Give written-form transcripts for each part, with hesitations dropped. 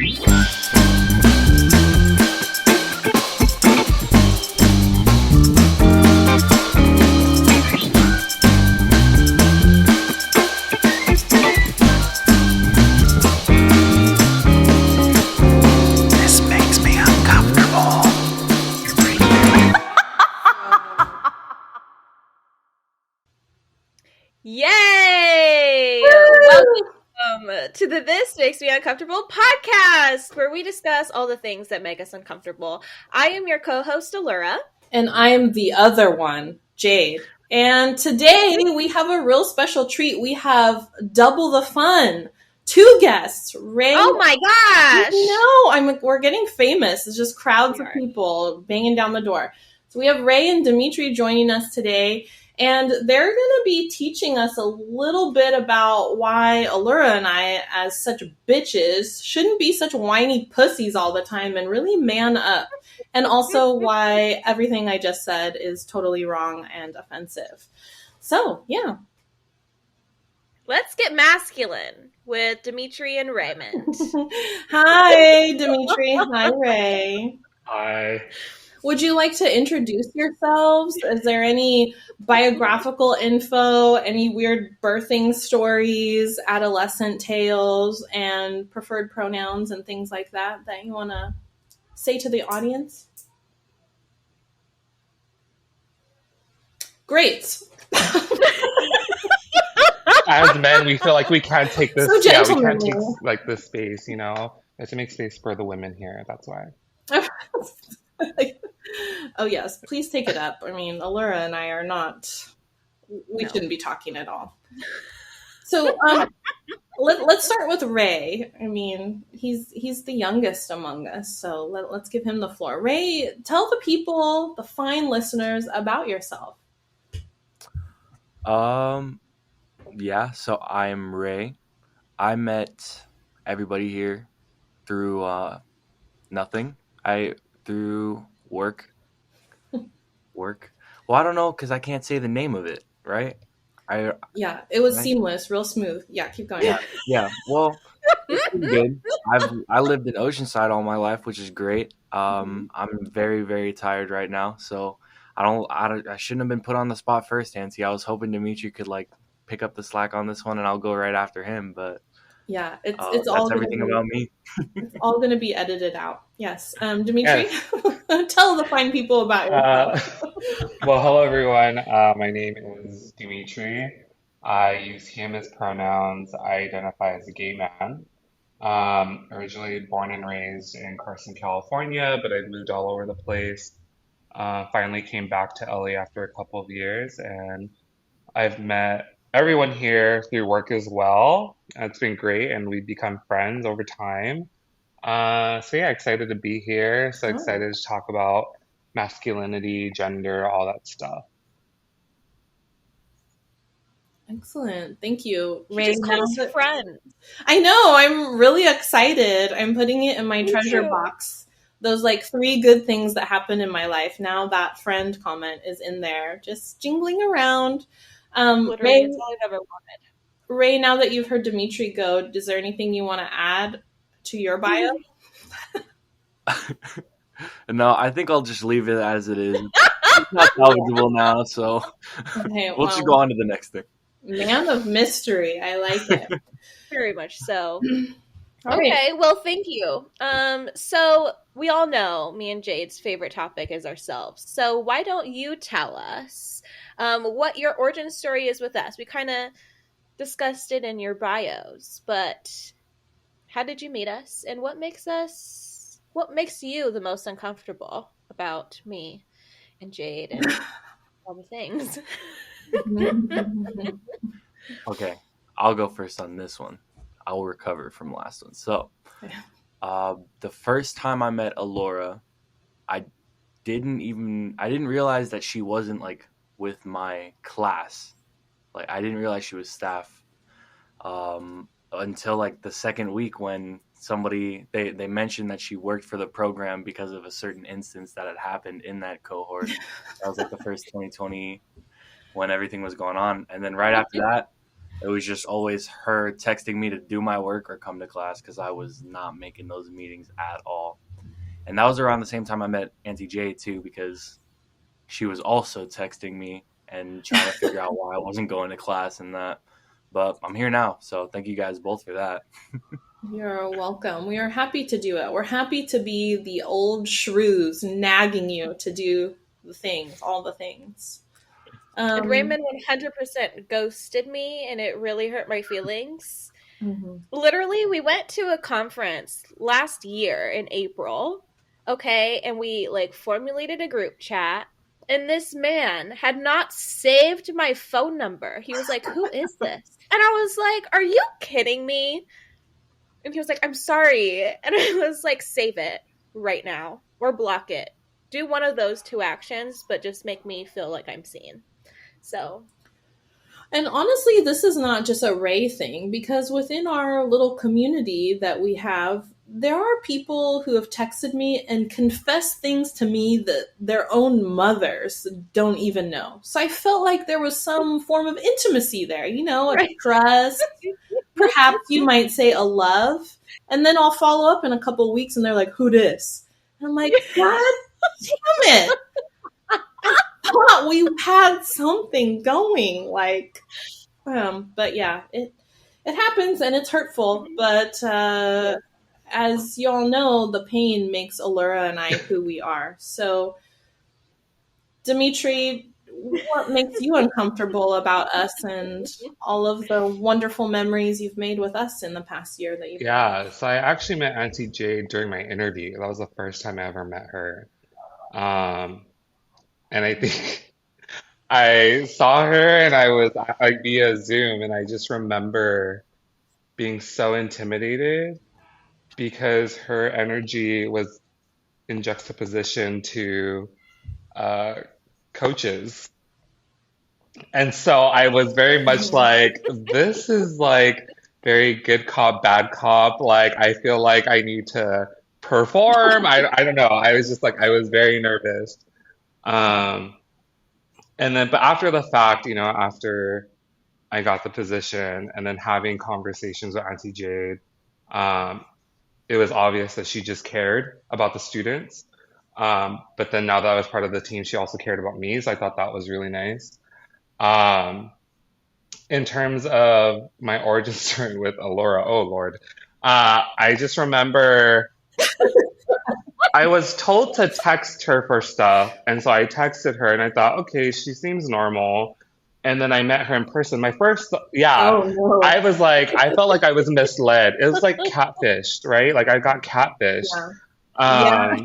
This makes me uncomfortable. Yay! Welcome to the This Makes Me Uncomfortable podcast, where we discuss all the things that make us uncomfortable. I am your co-host, Allura. And I am the other one, Jade. And today we have a real special treat. We have double the fun. 2 guests. Ray. Oh my gosh! We're getting famous. It's just crowds of people banging down the door. So we have Ray and Demeturie joining us today. And they're going to be teaching us a little bit about why Allura and I, as such bitches, shouldn't be such whiny pussies all the time and really man up. And also why everything I just said is totally wrong and offensive. So, yeah. Let's get masculine with Demeturie and Raymond. Hi, Demeturie. Hi, Ray. Hi. Would you like to introduce yourselves? Is there any biographical info, any weird birthing stories, adolescent tales, and preferred pronouns and things like that you want to say to the audience? Great. As men, we feel like we can't take this. So we can't gentlemanly. take like this space. You know, we have to make space for the women here. That's why. Oh yes, please take it up. I mean, Allura and I are not. We shouldn't be talking at all. So let's start with Ray. I mean, he's the youngest among us, so let's give him the floor. Ray, tell the people, the fine listeners, about yourself. Yeah, so I'm Ray. I met everybody here through nothing. Through work. Well, I don't know, because I can't say the name of it, right? Yeah, it was seamless, real smooth. Yeah, keep going. Yeah. Well, it's pretty good. I lived in Oceanside all my life, which is great. I'm very, very tired right now, so I shouldn't have been put on the spot first, Nancy. I was hoping Demeturie could pick up the slack on this one, and I'll go right after him. But yeah, it's that's all everything about me. It's all going to be edited out. Yes, Demeturie, yes. Tell the fine people about yourself. Well, hello everyone. My name is Demeturie. I use him as pronouns. I identify as a gay man. Originally born and raised in Carson, California, but I moved all over the place. Finally came back to LA after a couple of years, and I've met everyone here through work as well. It's been great, and we've become friends over time. So yeah, excited to be here. So excited to talk about masculinity, gender, all that stuff. Excellent. Thank you. Ray, just call us friends. I know. I'm really excited. I'm putting it in my treasure box. Those 3 good things that happened in my life. Now that friend comment is in there, just jingling around. Literally, Ray, it's all I've ever wanted. Ray, now that you've heard Demeturie go, is there anything you want to add to your bio? No, I think I'll just leave it as it is. It's not salvageable now, so we'll just go on to the next thing. Man of mystery. I like it. Very much so. All okay, right. well, thank you. So we all know me and Jade's favorite topic is ourselves. So why don't you tell us what your origin story is with us? We kind of discussed it in your bios, but how did you meet us, and what makes you the most uncomfortable about me and Jade and all the things? Okay, I'll go first on this one. I will recover from the last one. So, the first time I met Allura, I didn't realize that she wasn't with my class. I didn't realize she was staff until the second week when somebody they mentioned that she worked for the program because of a certain instance that had happened in that cohort. That was the first 2020 when everything was going on, and then right after that, It was just always her texting me to do my work or come to class because I was not making those meetings at all. And that was around the same time I met Auntie J too, because she was also texting me and trying to figure out why I wasn't going to class and that. But I'm here now, so thank you guys both for that. You're welcome. We are happy to do it. We're happy to be the old shrews nagging you to do the things, all the things. And Raymond 100% ghosted me, and it really hurt my feelings. Mm-hmm. Literally, we went to a conference last year in April, okay, and we like formulated a group chat, and this man had not saved my phone number. He was like, "Who is this?" And I was like, "Are you kidding me?" And he was like, "I'm sorry." And I was like, "Save it right now or block it. Do one of those two actions, but just make me feel like I'm seen." So, and honestly, this is not just a Ray thing, because within our little community that we have, there are people who have texted me and confessed things to me that their own mothers don't even know. So I felt like there was some form of intimacy there, you know, a trust, perhaps you might say a love. And then I'll follow up in a couple of weeks and they're like, "Who dis?" And I'm like, God damn it. I thought we had something going, like, but yeah, it happens and it's hurtful. But as y'all know, the pain makes Allura and I who we are. So, Demetri, what makes you uncomfortable about us and all of the wonderful memories you've made with us in the past year that you've Yeah, so I actually met Auntie J during my interview. That was the first time I ever met her. And I think I saw her and I was like via Zoom, and I just remember being so intimidated because her energy was in juxtaposition to uh, coaches. And so I was very much like, this is like very good cop, bad cop. Like, I feel like I need to perform. I don't know. I was just like, I was very nervous. Um, and then, but after the fact, you know, after I got the position and then having conversations with Auntie Jade, um, it was obvious that she just cared about the students. But then now that I was part of the team, she also cared about me. So I thought that was really nice. Um, in terms of my origin story with Allura, oh Lord, I just remember I was told to text her for stuff, and so I texted her, and I thought, okay, she seems normal. And then I met her in person. My first, yeah, Oh no. I was like, I felt like I was misled. It was like catfished, right? Like I got catfished. Yeah.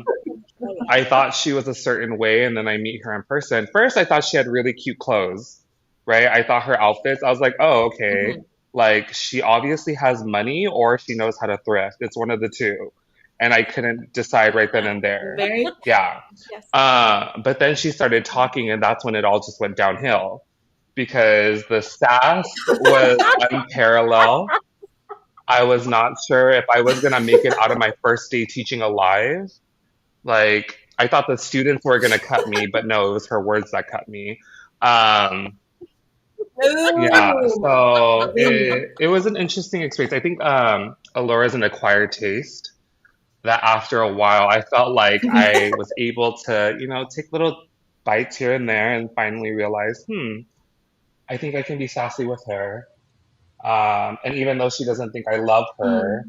I thought she was a certain way, and then I meet her in person. First, I thought she had really cute clothes, right? I thought her outfits, I was like, oh, okay. Like she obviously has money or she knows how to thrift. It's one of the two. And I couldn't decide right then and there. Very. Yeah. yes. But then she started talking, and that's when it all just went downhill because the sass was unparalleled. I was not sure if I was going to make it out of my first day teaching alive. Like, I thought the students were going to cut me, but no, it was her words that cut me. Yeah, so it was an interesting experience. I think Allura is an acquired taste that after a while I felt like I was able to, you know, take little bites here and there and finally realize, I think I can be sassy with her. And even though she doesn't think I love her,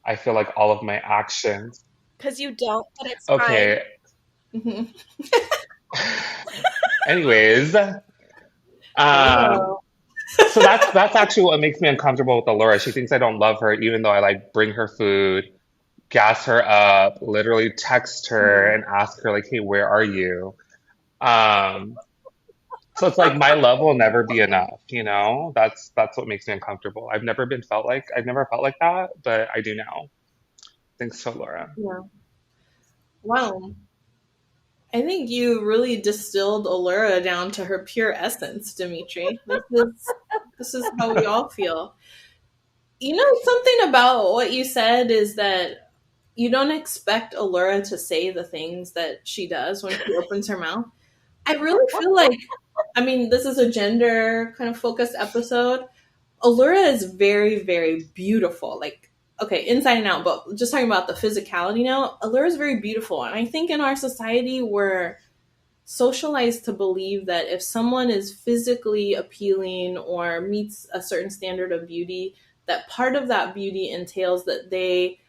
I feel like all of my actions. Because you don't, but it's Okay. Mhm. Anyways, so that's actually what makes me uncomfortable with Allura. She thinks I don't love her, even though I like bring her food, gas her up, literally text her and ask her like, "Hey, where are you?" So it's like my love will never be enough, you know? That's what makes me uncomfortable. I've never felt like that, but I do now. Thanks to Allura. Yeah. Wow. I think you really distilled Allura down to her pure essence, Demetri. This is how we all feel. You know, something about what you said is that you don't expect Allura to say the things that she does when she opens her mouth. I really feel like, I mean, this is a gender kind of focused episode. Allura is very, very beautiful. Like, okay, inside and out, but just talking about the physicality now, Allura is very beautiful. And I think in our society, we're socialized to believe that if someone is physically appealing or meets a certain standard of beauty, that part of that beauty entails that they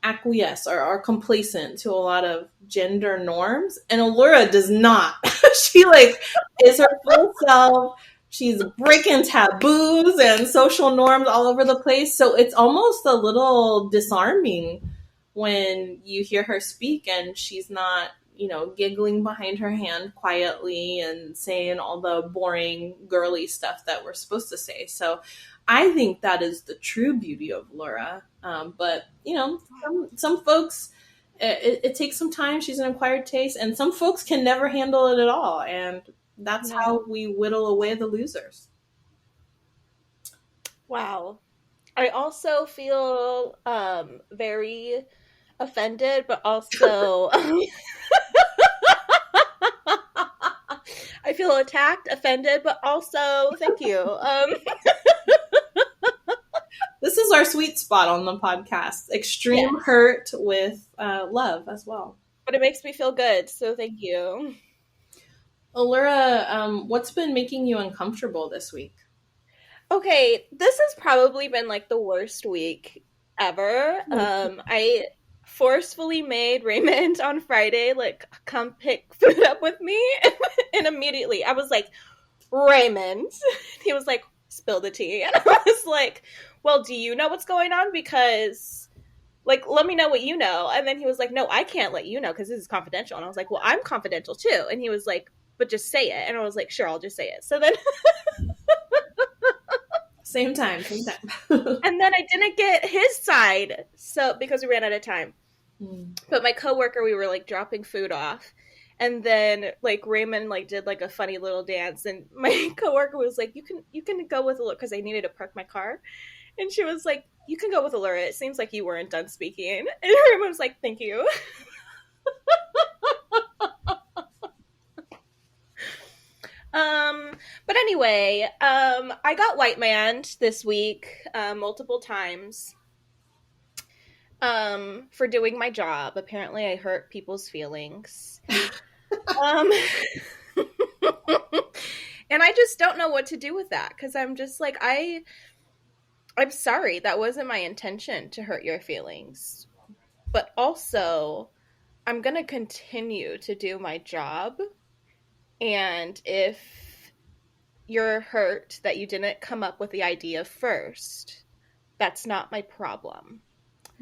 acquiesce or are complacent to a lot of gender norms. And Allura does not. She like is her full self. She's breaking taboos and social norms all over the place. So it's almost a little disarming when you hear her speak and she's not, giggling behind her hand quietly and saying all the boring girly stuff that we're supposed to say. So I think that is the true beauty of Laura. But, some folks, it takes some time. She's an acquired taste, and some folks can never handle it at all. And that's how we whittle away the losers. Wow. I also feel very offended, but also I feel attacked, offended, but also thank you. This is our sweet spot on the podcast. Extreme hurt with love as well. But it makes me feel good, so thank you. Allura, what's been making you uncomfortable this week? Okay, this has probably been like the worst week ever. I forcefully made Raymond on Friday like come pick food up with me, and immediately I was like, Raymond. He was like, spill the tea, and I was like, well, do you know what's going on? Because like, let me know what you know. And then he was like, no, I can't let you know because this is confidential. And I was like, well, I'm confidential too. And he was like, but just say it. And I was like, sure, I'll just say it. So then Same time. And then I didn't get his side, so because we ran out of time. But my coworker, we were like dropping food off, and then like Raymond like did like a funny little dance, and my coworker was like, "You can go with Allura," because I needed to park my car, and she was like, "You can go with Allura. It seems like you weren't done speaking." And Raymond was like, "Thank you." But anyway, I got white manned this week multiple times for doing my job. Apparently I hurt people's feelings. And I just don't know what to do with that, because I'm just like, I'm sorry, that wasn't my intention to hurt your feelings. But also, I'm going to continue to do my job. And if you're hurt that you didn't come up with the idea first, that's not my problem.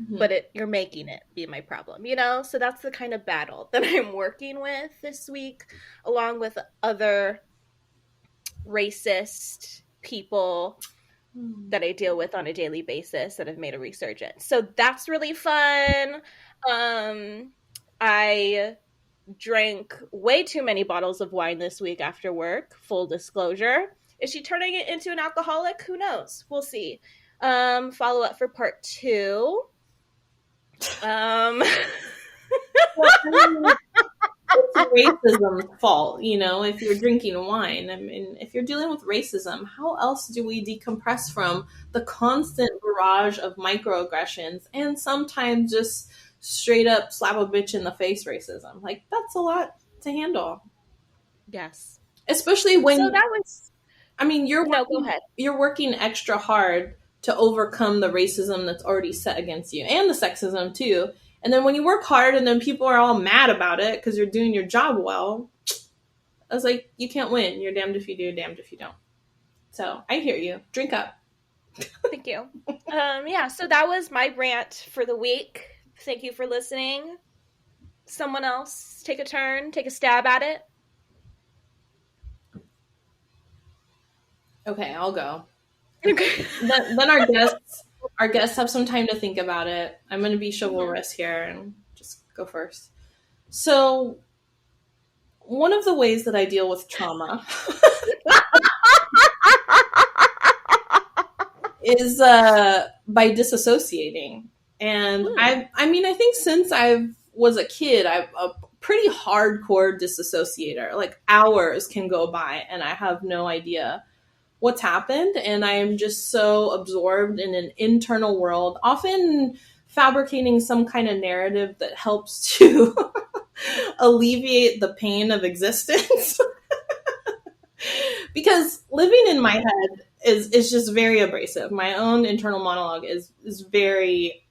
Mm-hmm. But you're making it be my problem, So that's the kind of battle that I'm working with this week, along with other racist people that I deal with on a daily basis that have made a resurgence. So that's really fun. I drank way too many bottles of wine this week after work. Full disclosure. Is she turning it into an alcoholic? Who knows? We'll see. Follow up for part 2. It's racism's fault, if you're drinking wine. I mean, if you're dealing with racism, how else do we decompress from the constant barrage of microaggressions and sometimes just straight up slap a bitch in the face racism? Like, that's a lot to handle. Yes. Especially when go ahead. You're working extra hard to overcome the racism that's already set against you, and the sexism too. And then when you work hard and then people are all mad about it because you're doing your job well, I was like, you can't win. You're damned if you do, damned if you don't. So I hear you. Drink up. Thank you. So that was my rant for the week. Thank you for listening. Someone else take a turn, take a stab at it. Okay, I'll go. Okay. Then our guests have some time to think about it. I'm going to be chivalrous here and just go first. So, one of the ways that I deal with trauma is by disassociating. And I think since I was a kid, I'm a pretty hardcore disassociator. Like, hours can go by and I have no idea what's happened, and I am just so absorbed in an internal world, often fabricating some kind of narrative that helps to alleviate the pain of existence. Because living in my head is just very abrasive. My own internal monologue is very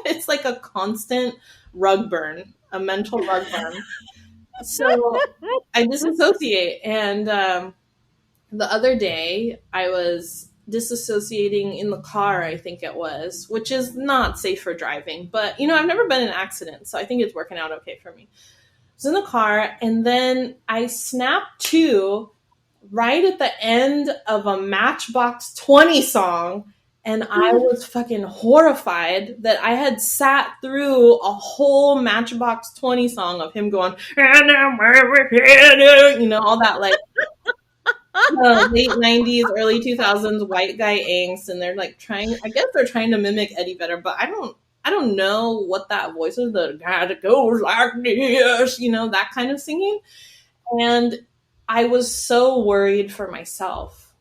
it's like a constant rug burn, a mental rug burn. So I disassociate. And the other day I was disassociating in the car, I think it was, which is not safe for driving. But, I've never been in an accident, so I think it's working out okay for me. I was in the car, and then I snapped to right at the end of a Matchbox 20 song, and I was fucking horrified that I had sat through a whole Matchbox 20 song of him going, all that like late 90s, early 2000s white guy angst, and they're like I guess they're trying to mimic Eddie Vedder, but I don't know what that voice is, the guy that goes like this, that kind of singing. And I was so worried for myself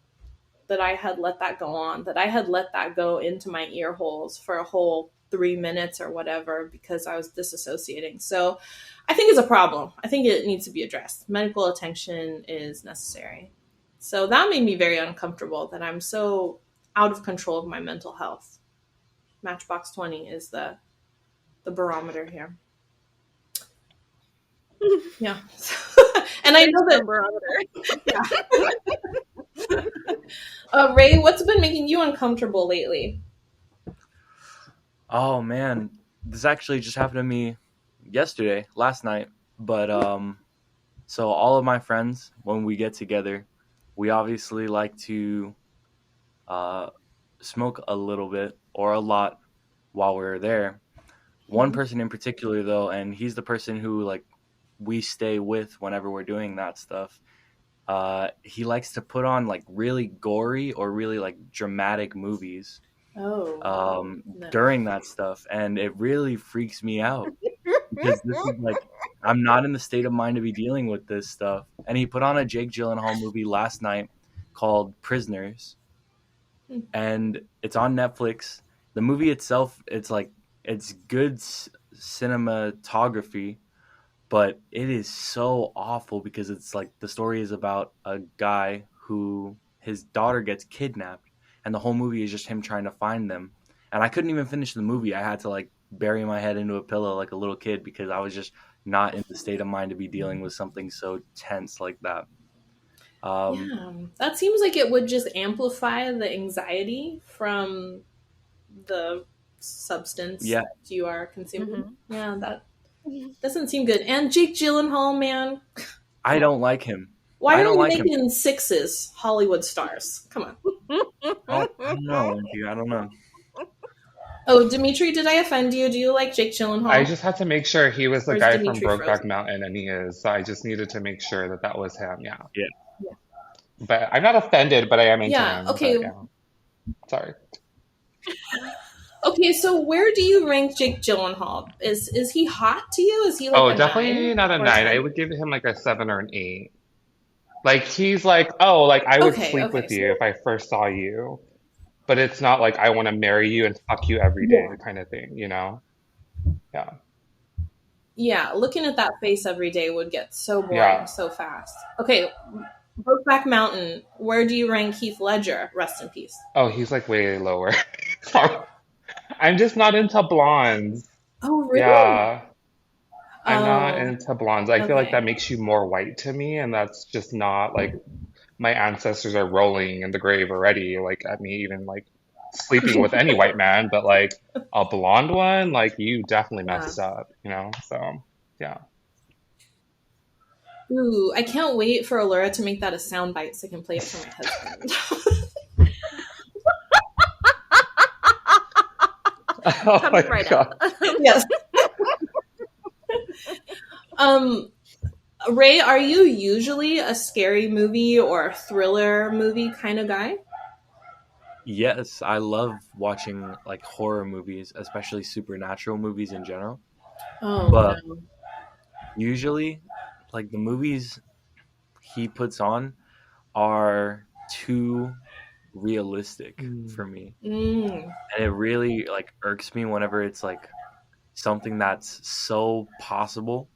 that I had let that go on, that I had let that go into my ear holes for a whole 3 minutes or whatever, because I was disassociating. So I think it's a problem. I think it needs to be addressed. Medical attention is necessary. So that made me very uncomfortable, that I'm so out of control of my mental health. Matchbox 20 is the barometer here. Yeah. And I know that Ray, what's been making you uncomfortable lately? Oh man, this actually just happened to me last night. But so all of my friends, when we get together, we obviously like to smoke a little bit or a lot while we're there. One person in particular, though, and he's the person who like we stay with whenever we're doing that stuff. He likes to put on like really gory or really like dramatic movies during that stuff, and it really freaks me out because this is like I'm not in the state of mind to be dealing with this stuff. And he put on a Jake Gyllenhaal movie last night called Prisoners, and it's on Netflix. The movie itself, it's good cinematography, but it is so awful because it's like the story is about a guy who his daughter gets kidnapped, and the whole movie is just him trying to find them. And I couldn't even finish the movie. I had to like bury my head into a pillow like a little kid because I was just not in the state of mind to be dealing with something so tense like that. That seems like it would just amplify the anxiety from the substance that you are consuming. Yeah, that doesn't seem good. And Jake Gyllenhaal, man, I don't like him. Why are you making sixes Hollywood stars? Come on. I don't know. I don't know. Oh, Demetri, did I offend you? Do you like Jake Gyllenhaal? I just had to make sure he was the guy from Brokeback Mountain, and he is. So I just needed to make sure that was him. Yeah. But I'm not offended, but I am into him. Okay. But, sorry. Okay, so where do you rank Jake Gyllenhaal? Is he hot to you? Is he like definitely not a 9. I would give him like a 7 or an 8. Like he's like, I would sleep with you if I first saw you, but it's not like I want to marry you and fuck you every day kind of thing, Yeah. Yeah, looking at that face every day would get so boring so fast. Okay, Brokeback Mountain, where do you rank Heath Ledger? Rest in peace. Oh, he's like way lower. Sorry. I'm just not into blondes. Oh, really? Yeah. I'm not into blondes. I feel like that makes you more white to me, and that's just not like my ancestors are rolling in the grave already, like at me even like sleeping with any white man, but like a blonde one, like you definitely messed up, So yeah. Ooh, I can't wait for Allura to make that a soundbite so I can play it for my husband. Oh my God. Yes. Ray, are you usually a scary movie or a thriller movie kind of guy? Yes, I love watching like horror movies, especially supernatural movies in general. But usually, like the movies he puts on are too realistic for me. And it really like irks me whenever it's like something that's so possible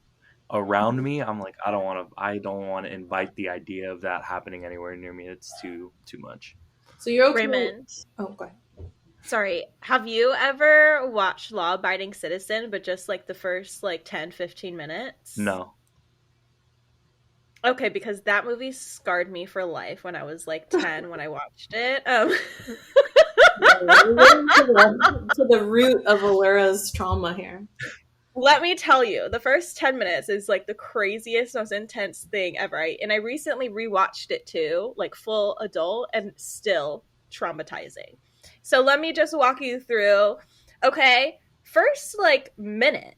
around me. I'm like, I don't want to invite the idea of that happening anywhere near me. It's too much. So you're okay. Raymond. Oh, go ahead. Sorry, have you ever watched Law Abiding Citizen, but just like the first like 10-15 minutes? No. Okay, because that movie scarred me for life when I was like 10 when I watched it. To the root of Alura's trauma here. Let me tell you, the first 10 minutes is like the craziest, most intense thing ever. And I recently rewatched it too, like full adult, and still traumatizing. So let me just walk you through. Okay, first like minute,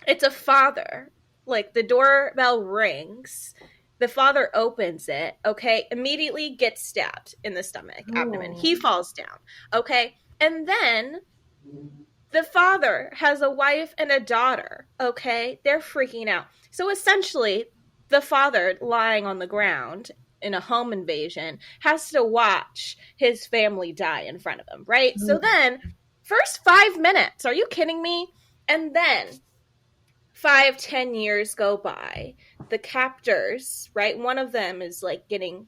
it's a father. Like the doorbell rings. The father opens it, okay, immediately gets stabbed in the stomach, abdomen. He falls down, okay? And then the father has a wife and a daughter, okay? They're freaking out. So essentially, the father lying on the ground in a home invasion has to watch his family die in front of him, right? So then, first 5 minutes, are you kidding me? And then 5-10 years go by. The captors, right? One of them is like getting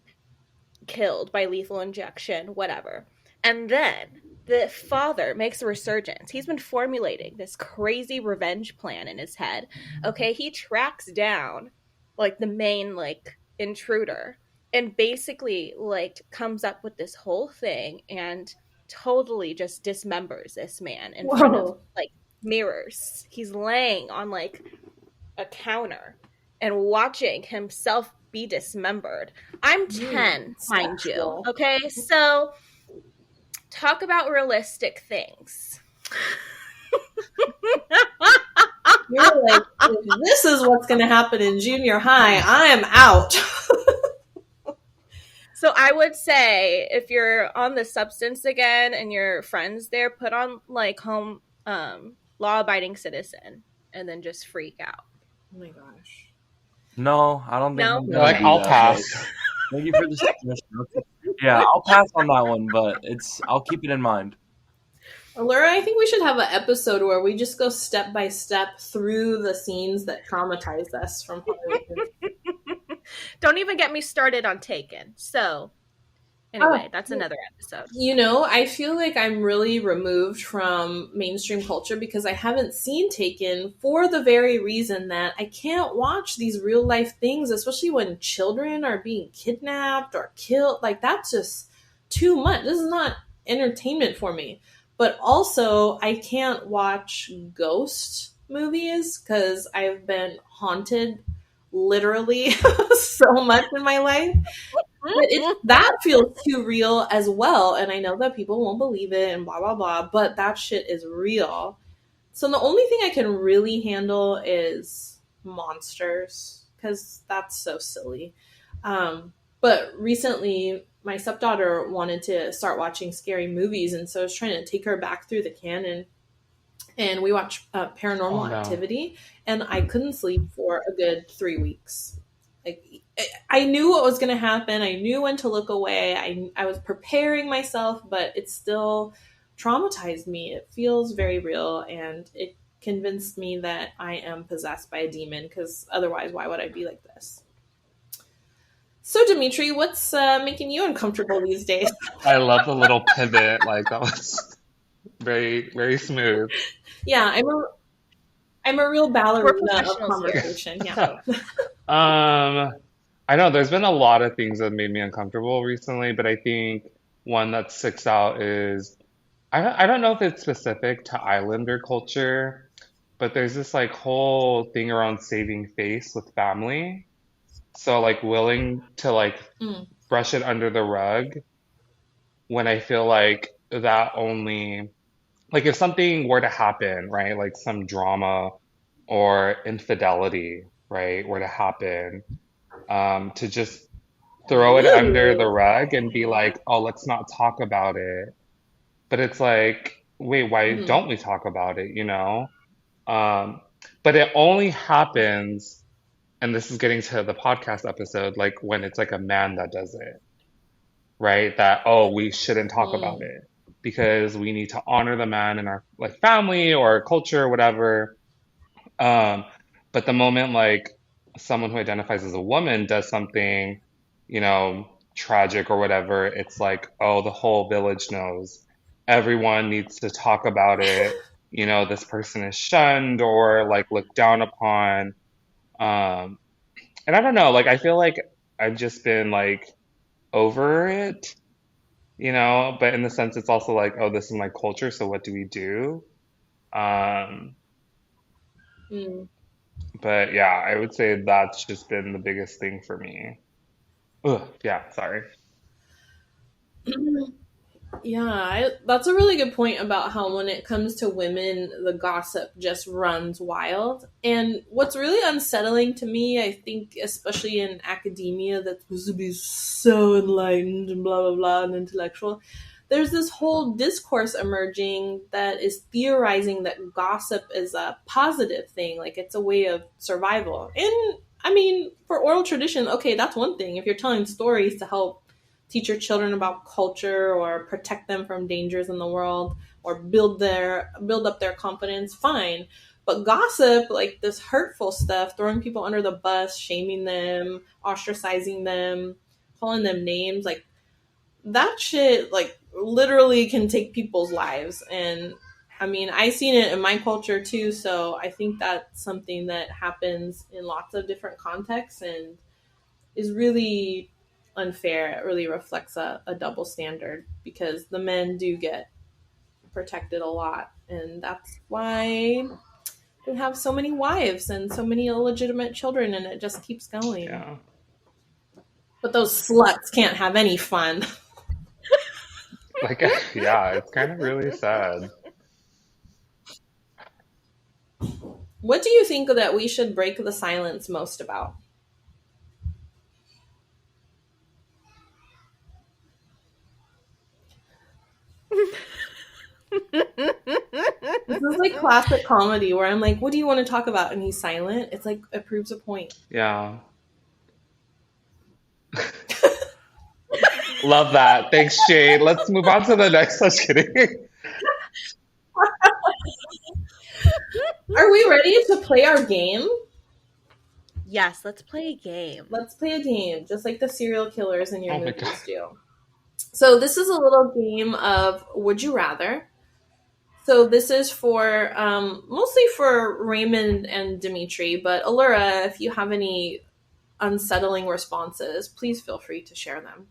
killed by lethal injection, whatever. And then the father makes a resurgence. He's been formulating this crazy revenge plan in his head. Okay, he tracks down like the main like intruder and basically like comes up with this whole thing and totally just dismembers this man in front of like mirrors. He's laying on like a counter and watching himself be dismembered. I'm 10, mind you. Okay, so talk about realistic things. You're like, if this is what's going to happen in junior high, I am out. So I would say if you're on the substance again and your friends there, put on like home law-abiding citizen and then just freak out. Oh my gosh. No, I don't think I'm gonna like do I'll that, pass. thank you for the suggestion. Yeah, I'll pass on that one, but I'll keep it in mind. Allura, I think we should have an episode where we just go step by step through the scenes that traumatized us from Hollywood. Don't even get me started on Taken. So anyway, that's another episode. You know, I feel like I'm really removed from mainstream culture because I haven't seen Taken for the very reason that I can't watch these real life things, especially when children are being kidnapped or killed. Like, that's just too much. This is not entertainment for me. But also, I can't watch ghost movies because I've been haunted literally so much in my life. But that feels too real as well. And I know that people won't believe it and blah, blah, blah. But that shit is real. So the only thing I can really handle is monsters because that's so silly. But recently, my stepdaughter wanted to start watching scary movies. And so I was trying to take her back through the canon. And we watched Paranormal Activity. And I couldn't sleep for a good 3 weeks. Like, I knew what was going to happen. I knew when to look away. I was preparing myself, but it still traumatized me. It feels very real, and it convinced me that I am possessed by a demon, because otherwise, why would I be like this? So, Dimitri, what's making you uncomfortable these days? I love the little pivot. Like, that was very, very smooth. Yeah, I'm a real ballerina of conversation. Yeah. I know there's been a lot of things that made me uncomfortable recently, but I think one that sticks out is I don't know if it's specific to Islander culture, but there's this like whole thing around saving face with family. So like willing to like brush it under the rug when I feel like that only like if something were to happen, right? Like some drama or infidelity, right, were to happen, to just throw it under the rug and be like, oh, let's not talk about it. But it's like, wait, why don't we talk about it, you know? But it only happens, and this is getting to the podcast episode, like when it's like a man that does it. right? That, we shouldn't talk about it because we need to honor the man in our like family or culture or whatever. Um, but the moment like someone who identifies as a woman does something, tragic or whatever, it's like, oh, the whole village knows. Everyone needs to talk about it. This person is shunned or like looked down upon. Um, and I don't know, like I feel like I've just been like over it, but in the sense it's also like, oh, this is my culture, so what do we do? Um, Mm. but yeah, I would say that's just been the biggest thing for me. Ugh, yeah, sorry. Yeah, that's a really good point about how when it comes to women, the gossip just runs wild. And what's really unsettling to me, I think, especially in academia that's supposed to be so enlightened and blah, blah, blah, and intellectual, there's this whole discourse emerging that is theorizing that gossip is a positive thing, like it's a way of survival. And I mean, for oral tradition, okay, that's one thing. If you're telling stories to help teach your children about culture or protect them from dangers in the world or build up their confidence, fine. But gossip, like this hurtful stuff, throwing people under the bus, shaming them, ostracizing them, calling them names, like that shit like literally can take people's lives. And I mean, I've seen it in my culture too, so I think that's something that happens in lots of different contexts and is really unfair. It really reflects a double standard because the men do get protected a lot, and that's why we have so many wives and so many illegitimate children, and it just keeps going. Yeah. But those sluts can't have any fun. Like, yeah, it's kind of really sad. What do you think that we should break the silence most about? This is like classic comedy where I'm like, what do you want to talk about? And he's silent. It's like, it proves a point. Yeah. Love that. Thanks, Jade. Let's move on to the next. Just kidding. Are we ready to play our game? Yes, let's play a game. Let's play a game, just like the serial killers in your Oh my movies God. do. So this is a little game of Would You Rather. So this is for mostly for Raymond and Demetri, but Allura, if you have any unsettling responses, please feel free to share them.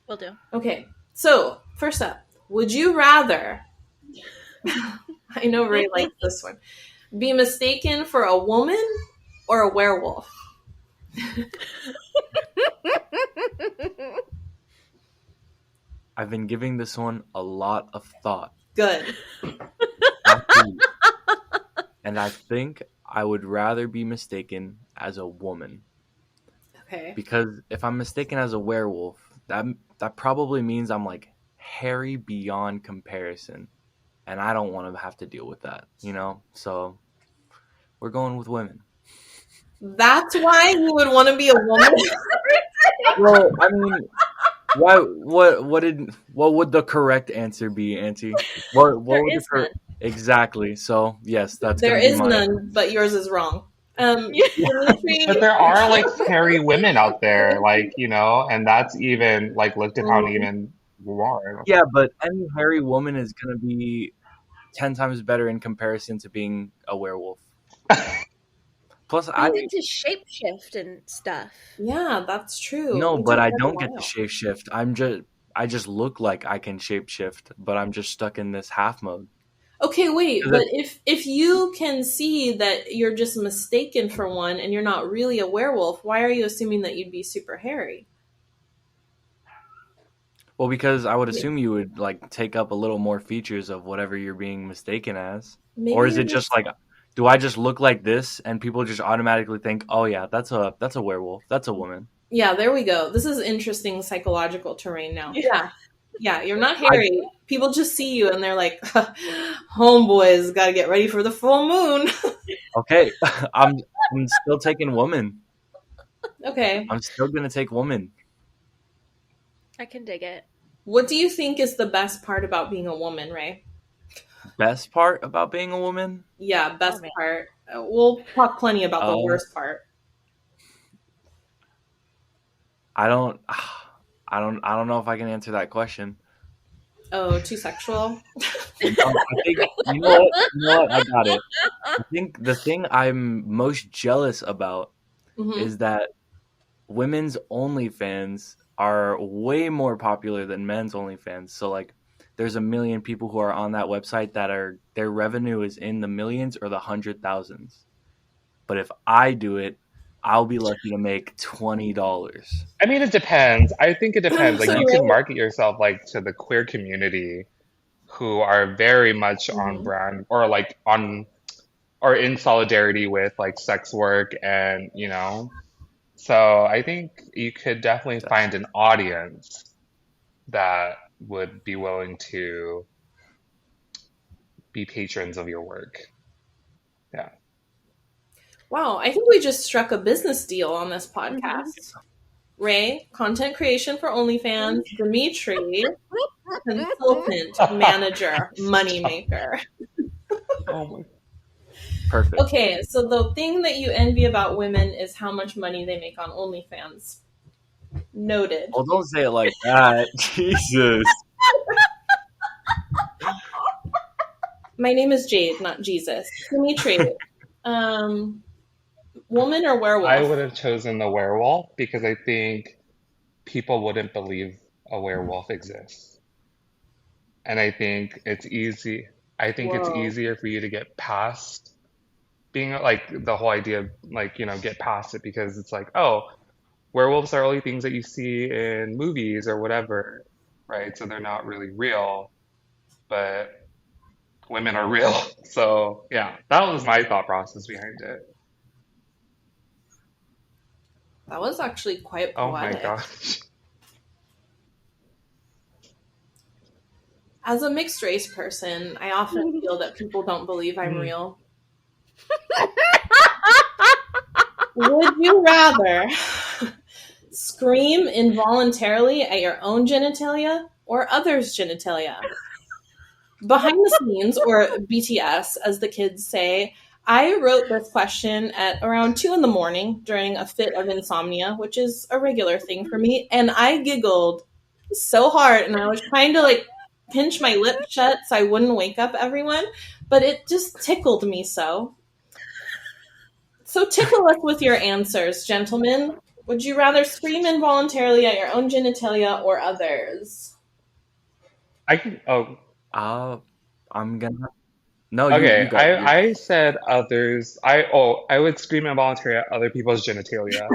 Will do. Okay, so first up, would you rather, I know Ray likes this one, be mistaken for a woman or a werewolf? I've been giving this one a lot of thought. Good. And I think I would rather be mistaken as a woman. Okay. Because if I'm mistaken as a werewolf, that probably means I'm like hairy beyond comparison. And I don't want to have to deal with that, So we're going with women. That's why you would want to be a woman? Well, I mean, what would the correct answer be, Auntie? What would is none. Exactly. So yes, that's There gonna be is mine. none, but yours is wrong. Demetri, But there are like hairy women out there, like, and that's even like looked upon even more. Yeah, but any hairy woman is gonna be 10 times better in comparison to being a werewolf. Plus, I get to shapeshift and stuff. yeah, that's true. No, We but do I that don't a get to while. shapeshift. I just look like I can shapeshift, but I'm just stuck in this half mode. Okay, wait, Is but it- if you can see that you're just mistaken for one and you're not really a werewolf, why are you assuming that you'd be super hairy? Well, because I would assume you would like take up a little more features of whatever you're being mistaken as. Maybe Or is you're it just like, do I just look like this and people just automatically think, oh yeah, that's a werewolf, that's a woman. Yeah, there we go. This is interesting psychological terrain now. Yeah. Yeah, you're not hairy. People just see you and they're like, homeboys, gotta get ready for the full moon. Okay, I'm still taking woman. Okay. I'm still gonna take woman. I can dig it. What do you think is the best part about being a woman, Ray? Best part about being a woman? Yeah, best man. part. We'll talk plenty about the worst part. I don't know if I can answer that question. Oh, too sexual? No, I think you know what? I got it. I think the thing I'm most jealous about is that women's OnlyFans are way more popular than men's OnlyFans. So like there's a million people who are on that website that are their revenue is in the millions or the 100,000s. But if I do it, I'll be lucky to make $20. I mean, it depends. I think it depends. Like, So, you Ray, can market yourself like to the queer community who are very much on brand or like on or in solidarity with like sex work and, you know. So I think you could definitely find an audience that would be willing to be patrons of your work. Yeah. wow, I think we just struck a business deal on this podcast. Ray, content creation for OnlyFans. Demetri, consultant, manager, moneymaker. Oh my. Perfect. Okay, so the thing that you envy about women is how much money they make on OnlyFans. Noted. Oh, don't say it like that. Jesus. My name is Jade, not Jesus. Demetri, woman or werewolf? I would have chosen the werewolf because I think people wouldn't believe a werewolf exists. And I think it's easy. I think it's Whoa. easier for you to get past being like the whole idea of like, you know, get past it because it's like, oh, werewolves are only things that you see in movies or whatever, right? So they're not really real, but women are real. So yeah, that was my thought process behind it. That was actually quite Oh my poetic. gosh. As a mixed race person, I often feel that people don't believe I'm real. Would you rather scream involuntarily at your own genitalia or others' genitalia? Behind the scenes, or BTS, as the kids say, I wrote this question at around 2 a.m. during a fit of insomnia, which is a regular thing for me, and I giggled so hard, and I was trying to like pinch my lips shut so I wouldn't wake up everyone, but it just tickled me so. So tickle us with your answers, gentlemen. Would you rather scream involuntarily at your own genitalia or others? I can, oh, I'm gonna. No, okay. you go. I said others. I would scream involuntarily at other people's genitalia.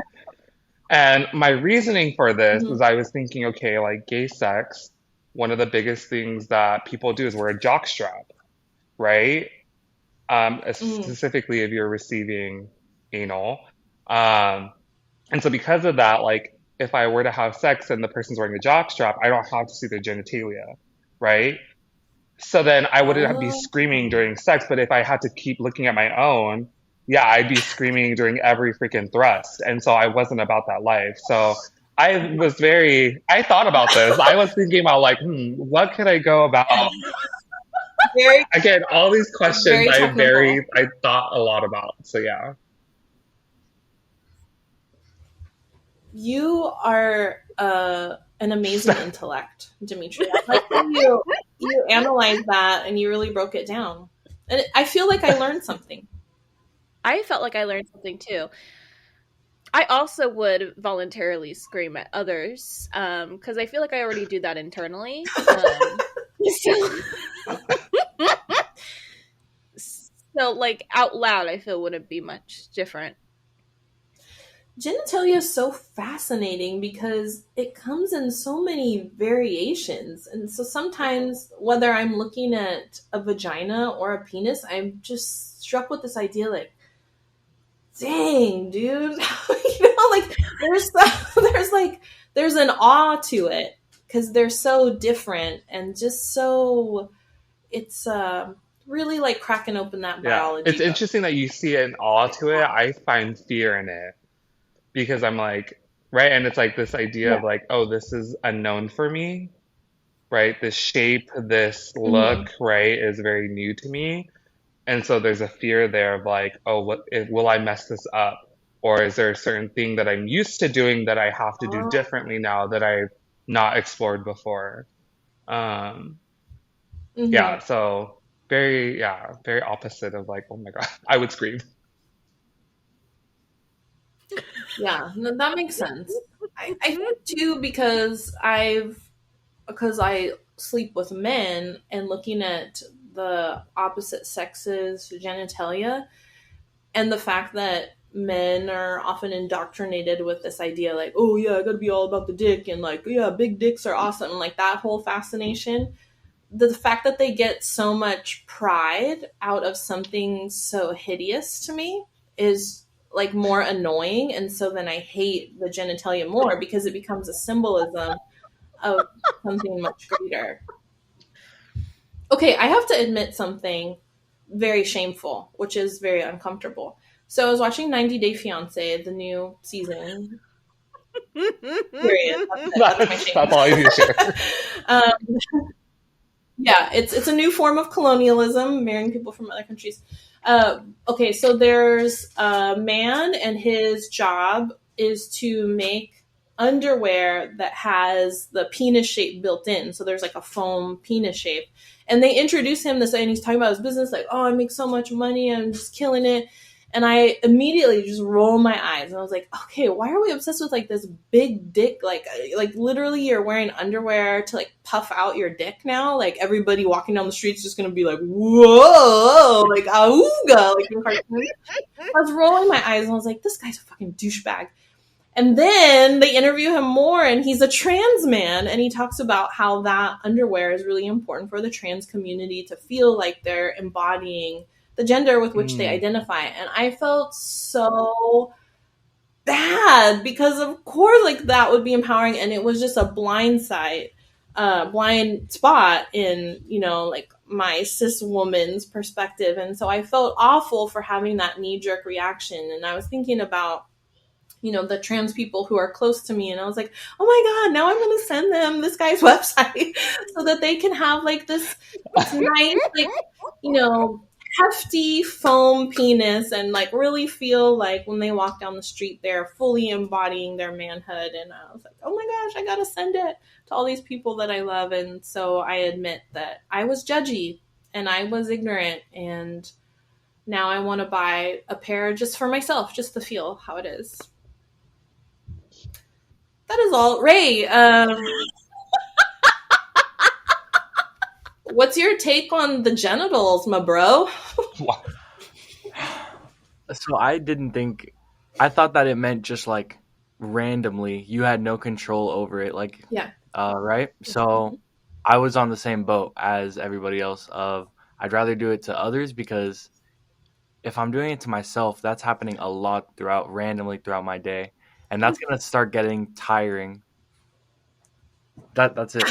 And my reasoning for this was I was thinking, okay, like gay sex, one of the biggest things that people do is wear a jockstrap, right? Specifically if you're receiving anal. And so because of that, like if I were to have sex and the person's wearing a jockstrap, I don't have to see their genitalia, right? So then I wouldn't be screaming during sex, but if I had to keep looking at my own, yeah, I'd be screaming during every freaking thrust. And so I wasn't about that life. So I thought about this. I was thinking about like, what could I go about? Again, all these questions I thought a lot about. So yeah. You are an amazing intellect, Demetri. I like how you analyzed that and you really broke it down. And I feel like I learned something. I felt like I learned something too. I also would voluntarily scream at others because I feel like I already do that internally. So, like, out loud, I feel wouldn't be much different. Genitalia is so fascinating because it comes in so many variations. And so sometimes, whether I'm looking at a vagina or a penis, I'm just struck with this idea like, dang, dude. Like there's an awe to it because they're so different and just so it's really like cracking open that biology. It's interesting that you see an awe to it. I find fear in it because I'm like, right? And it's like this idea Yeah. of like, oh, this is unknown for me, right? This shape, this Mm-hmm. look, right, is very new to me. And so there's a fear there of like, oh, will I mess this up? Or is there a certain thing that I'm used to doing that I have to do Oh. differently now that I've not explored before? Um, Mm-hmm. yeah, so very opposite of like, oh my God, I would scream. Yeah, no, that makes sense. I think too because I sleep with men and looking at the opposite sex's genitalia and the fact that men are often indoctrinated with this idea like, oh yeah, I gotta be all about the dick and like, yeah, big dicks are awesome and like that whole fascination. The fact that they get so much pride out of something so hideous to me is like more annoying, and so then I hate the genitalia more because it becomes a symbolism of something much greater. Okay, I have to admit something very shameful, which is very uncomfortable. So I was watching 90 Day Fiance, the new season. Period. That's it. That's my shame. That's all I need to share. um, yeah, it's a new form of colonialism, marrying people from other countries. Okay, so there's a man, and his job is to make underwear that has the penis shape built in. So there's like a foam penis shape. And they introduce him this way, and he's talking about his business, like, oh, I make so much money, I'm just killing it. And I immediately just roll my eyes, and I was like, okay, why are we obsessed with like this big dick? Like literally, you're wearing underwear to like puff out your dick now. Like everybody walking down the street's just gonna be like, whoa, like auga, like in cartoons. I was rolling my eyes, and I was like, this guy's a fucking douchebag. And then they interview him more, and he's a trans man, and he talks about how that underwear is really important for the trans community to feel like they're embodying the gender with which they identify. And I felt so bad because, of course, like that would be empowering, and it was just a blind spot in, like my cis woman's perspective. And so I felt awful for having that knee jerk reaction. And I was thinking about the trans people who are close to me. And I was like, oh my God, now I'm going to send them this guy's website so that they can have like this nice, like, hefty foam penis and like really feel like when they walk down the street, they're fully embodying their manhood. And I was like, oh my gosh, I got to send it to all these people that I love. And so I admit that I was judgy and I was ignorant, and now I want to buy a pair just for myself, just to feel how it is. That is all. Ray, what's your take on the genitals, my bro? So I thought that it meant just like randomly, you had no control over it. Like, yeah. Right? So I was on the same boat as everybody else of I'd rather do it to others, because if I'm doing it to myself, that's happening a lot randomly throughout my day. And that's going to start getting tiring. That's it.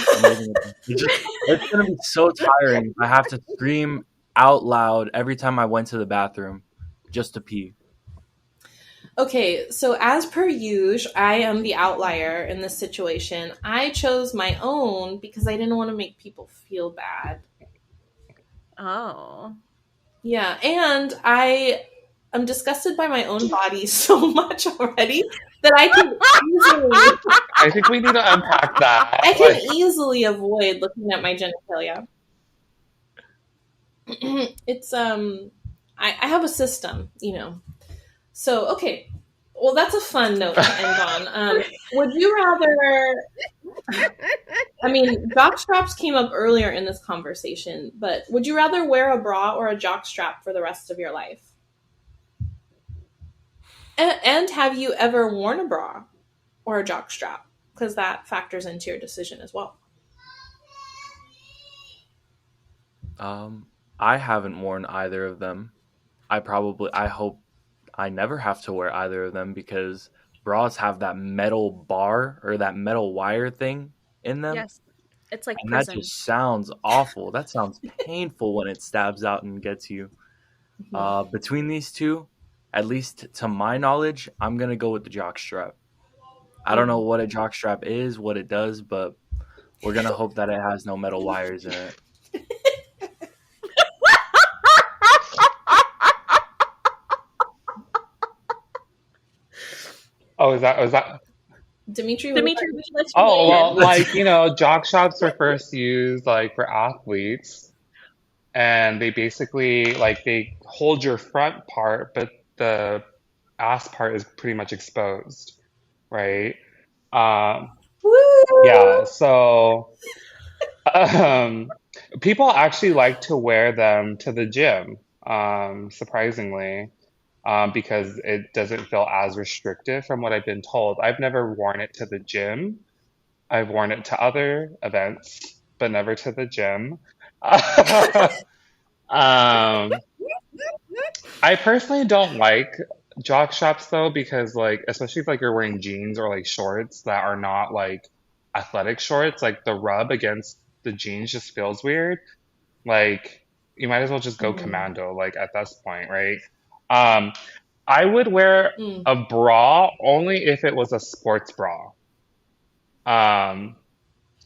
It's going to be so tiring. I have to scream out loud every time I went to the bathroom just to pee. Okay, so as per usual, I am the outlier in this situation. I chose my own because I didn't want to make people feel bad. Oh. Yeah, and I'm disgusted by my own body so much already that I can easily... I think we need to unpack that. I can easily avoid looking at my genitalia. It's, I have a system, So, okay. Well, that's a fun note to end on. Would you rather... I mean, jock straps came up earlier in this conversation, but would you rather wear a bra or a jock strap for the rest of your life? And have you ever worn a bra or a jock strap? Because that factors into your decision as well. I haven't worn either of them. I hope I never have to wear either of them, because bras have that metal bar or that metal wire thing in them. Yes. It's like and prison. That just sounds awful. That sounds painful when it stabs out and gets you. Between these two, at least to my knowledge, I'm going to go with the jock strap. I don't know what a jockstrap is, what it does, but we're gonna hope that it has no metal wires in it. Oh, is that? Dimitri, Demetri, would you like to Oh, weigh well, in? like, jock shops were first used like for athletes, and they basically like they hold your front part, but the ass part is pretty much exposed, right? Um, yeah, woo! so um, people actually like to wear them to the gym, surprisingly, because it doesn't feel as restrictive from what I've been told. I've never worn it to the gym. I've worn it to other events, but never to the gym. Um, I personally don't like jock straps though, because like, especially if like you're wearing jeans or like shorts that are not like athletic shorts, like the rub against the jeans just feels weird. Like you might as well just go Mm, commando, like at this point, right? Um, I would wear mm. a bra only if it was a sports bra. Um,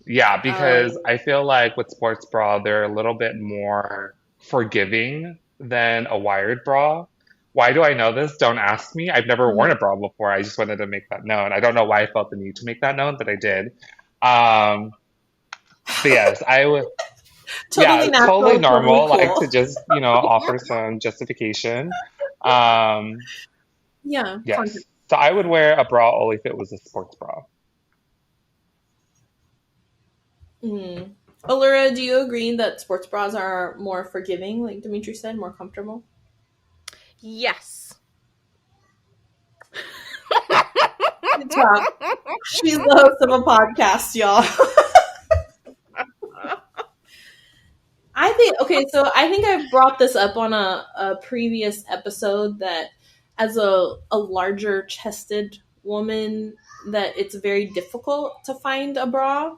yeah, because Oh, I feel like with sports bra, they're a little bit more forgiving than a wired bra. Why do I know this? Don't ask me. I've never worn mhm. a bra before. I just wanted to make that known. I don't know why I felt the need to make that known, but I did. Um, but yes, I would. Totally Yeah, totally natural, totally normal. Like to cool. just, offer some justification. Um, Yeah, yes. So I would wear a bra only if it was a sports bra. mm. Allura, do you agree that sports bras are more forgiving, like Dimitri said, more comfortable? Yes. Good job. She's the host of a podcast, y'all. I think okay, so I think I brought this up on a previous episode that as a larger chested woman that it's very difficult to find a bra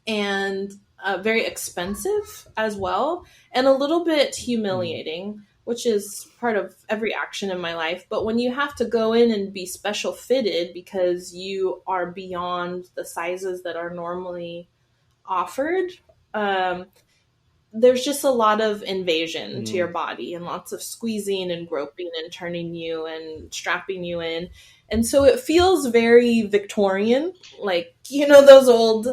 and very expensive as well and a little bit Mm. humiliating, which is part of every action in my life. But when you have to go in and be special fitted because you are beyond the sizes that are normally offered, um, there's just a lot of invasion to your Mm. body and lots of squeezing and groping and turning you and strapping you in. And so it feels very Victorian, like, those old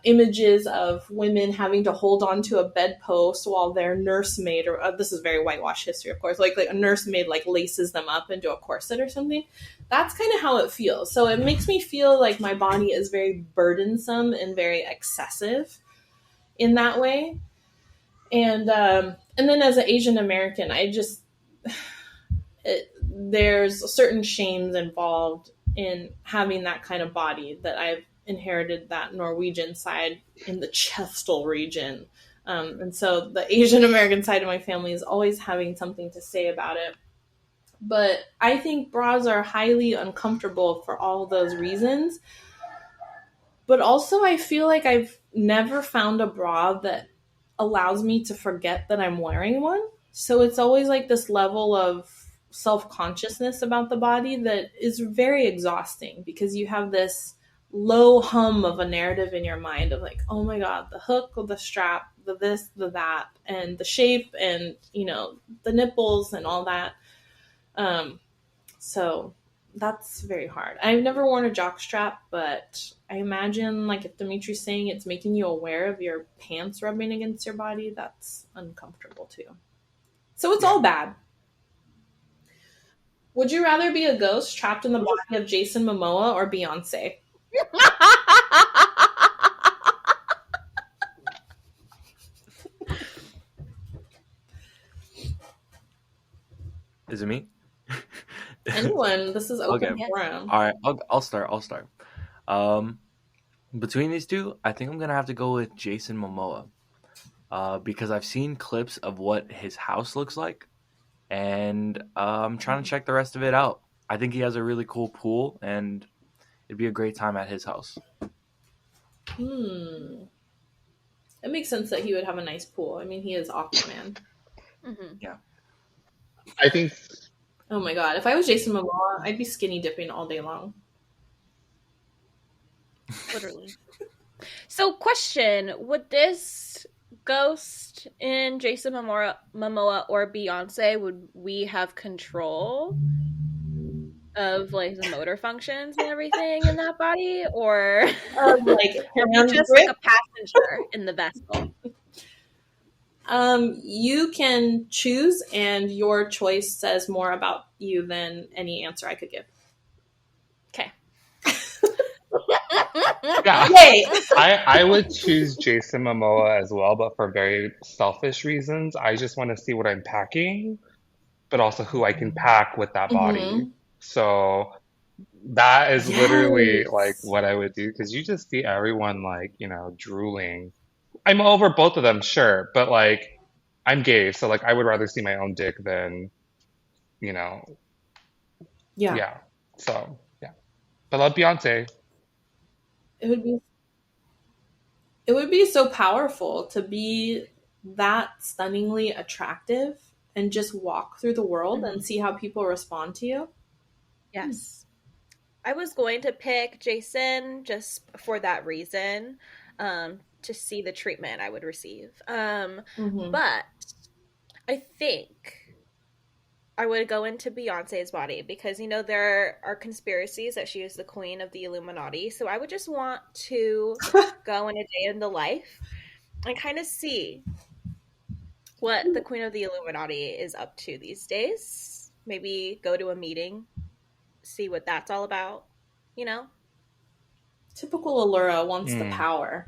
images of women having to hold onto a bedpost while their nursemaid, or this is very whitewash history, of course, like a nursemaid like laces them up into a corset or something. That's kind of how it feels. So it makes me feel like my body is very burdensome and very excessive in that way. And then as an Asian American, there's certain shames involved in having that kind of body that I've inherited that Norwegian side in the chestal region. And so the Asian American side of my family is always having something to say about it. But I think bras are highly uncomfortable for all those reasons. But also, I feel like I've never found a bra that allows me to forget that I'm wearing one. So it's always like this level of self consciousness about the body that is very exhausting because you have this low hum of a narrative in your mind of like, oh my God, the hook, the strap, the this, the that, and the shape, and the nipples and all that. So that's very hard. I've never worn a jock strap, but I imagine like if Dimitri's saying it's making you aware of your pants rubbing against your body, that's uncomfortable too. So it's Yeah. all bad. Would you rather be a ghost trapped in the body of Jason Momoa or Beyonce? Is it me? Anyone, this is Okay. open forum. All right. I'll start. Um, Between these two, I think I'm gonna have to go with Jason Momoa. Because I've seen clips of what his house looks like, and I'm trying to check the rest of it out. I think he has a really cool pool, and it'd be a great time at his house. It makes sense that he would have a nice pool. I mean, he is Aquaman. Mhm. Yeah. I think Oh my God. If I was Jason Momoa, I'd be skinny dipping all day long. Literally. So, question: would this ghost in Jason Momoa or Beyonce, would we have control of like the motor functions and everything in that body, or Like are we hand just grip. like a passenger in the vessel? You can choose, and your choice says more about you than any answer I could give. Okay. Yeah, Yay! I would choose Jason Momoa as well, but for very selfish reasons. I just want to see what I'm packing, but also who I can pack with that body. Mhm. So that is literally like Yes. what I would do because you just see everyone like, drooling. I'm over both of them, sure, but like I'm gay, so like I would rather see my own dick than, you know, Yeah. yeah. So yeah. But I love Beyonce. It would be so powerful to be that stunningly attractive and just walk through the world and see how people respond to you. Yes. I was going to pick Jason just for that reason, to see the treatment I would receive. But I think I would go into Beyonce's body because, there are conspiracies that she is the queen of the Illuminati. So I would just want to go in a day in the life and kind of see what the queen of the Illuminati is up to these days. Maybe go to a meeting, see what that's all about, you know? Typical Allura wants the power.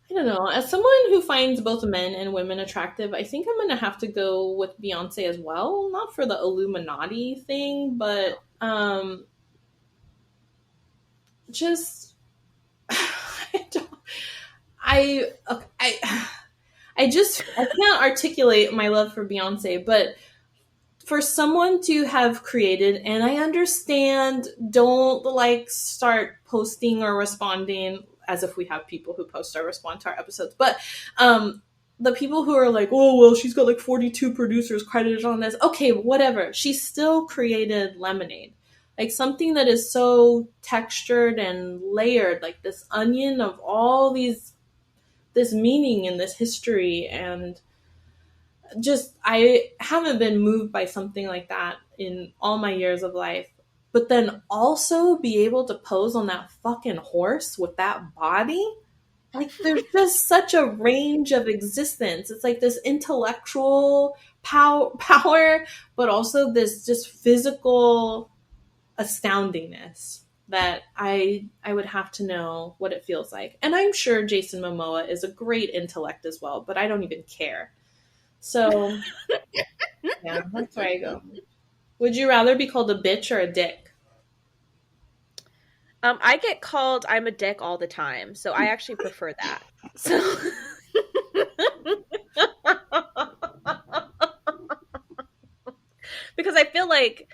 I don't know. As someone who finds both men and women attractive, I think I'm going to have to go with Beyonce as well. Not for the Illuminati thing, but just I don't. I can't articulate my love for Beyonce, but for someone to have created, and I understand, don't like start posting or responding as if we have people who post or respond to our episodes, but the people who are like, oh, well, she's got like 42 producers credited on this. Okay, whatever. She still created Lemonade. Like something that is so textured and layered, like this onion of all this meaning and this history, and just I haven't been moved by something like that in all my years of life. But then also be able to pose on that fucking horse with that body, like there's just such a range of existence. It's like this intellectual power, but also this just physical astoundingness that I would have to know what it feels like. And I'm sure Jason Momoa is a great intellect as well, but I don't even care. So yeah, that's where I go. Would you rather be called a bitch or a dick? I get called I'm a dick all the time, so I actually prefer that. So because I feel like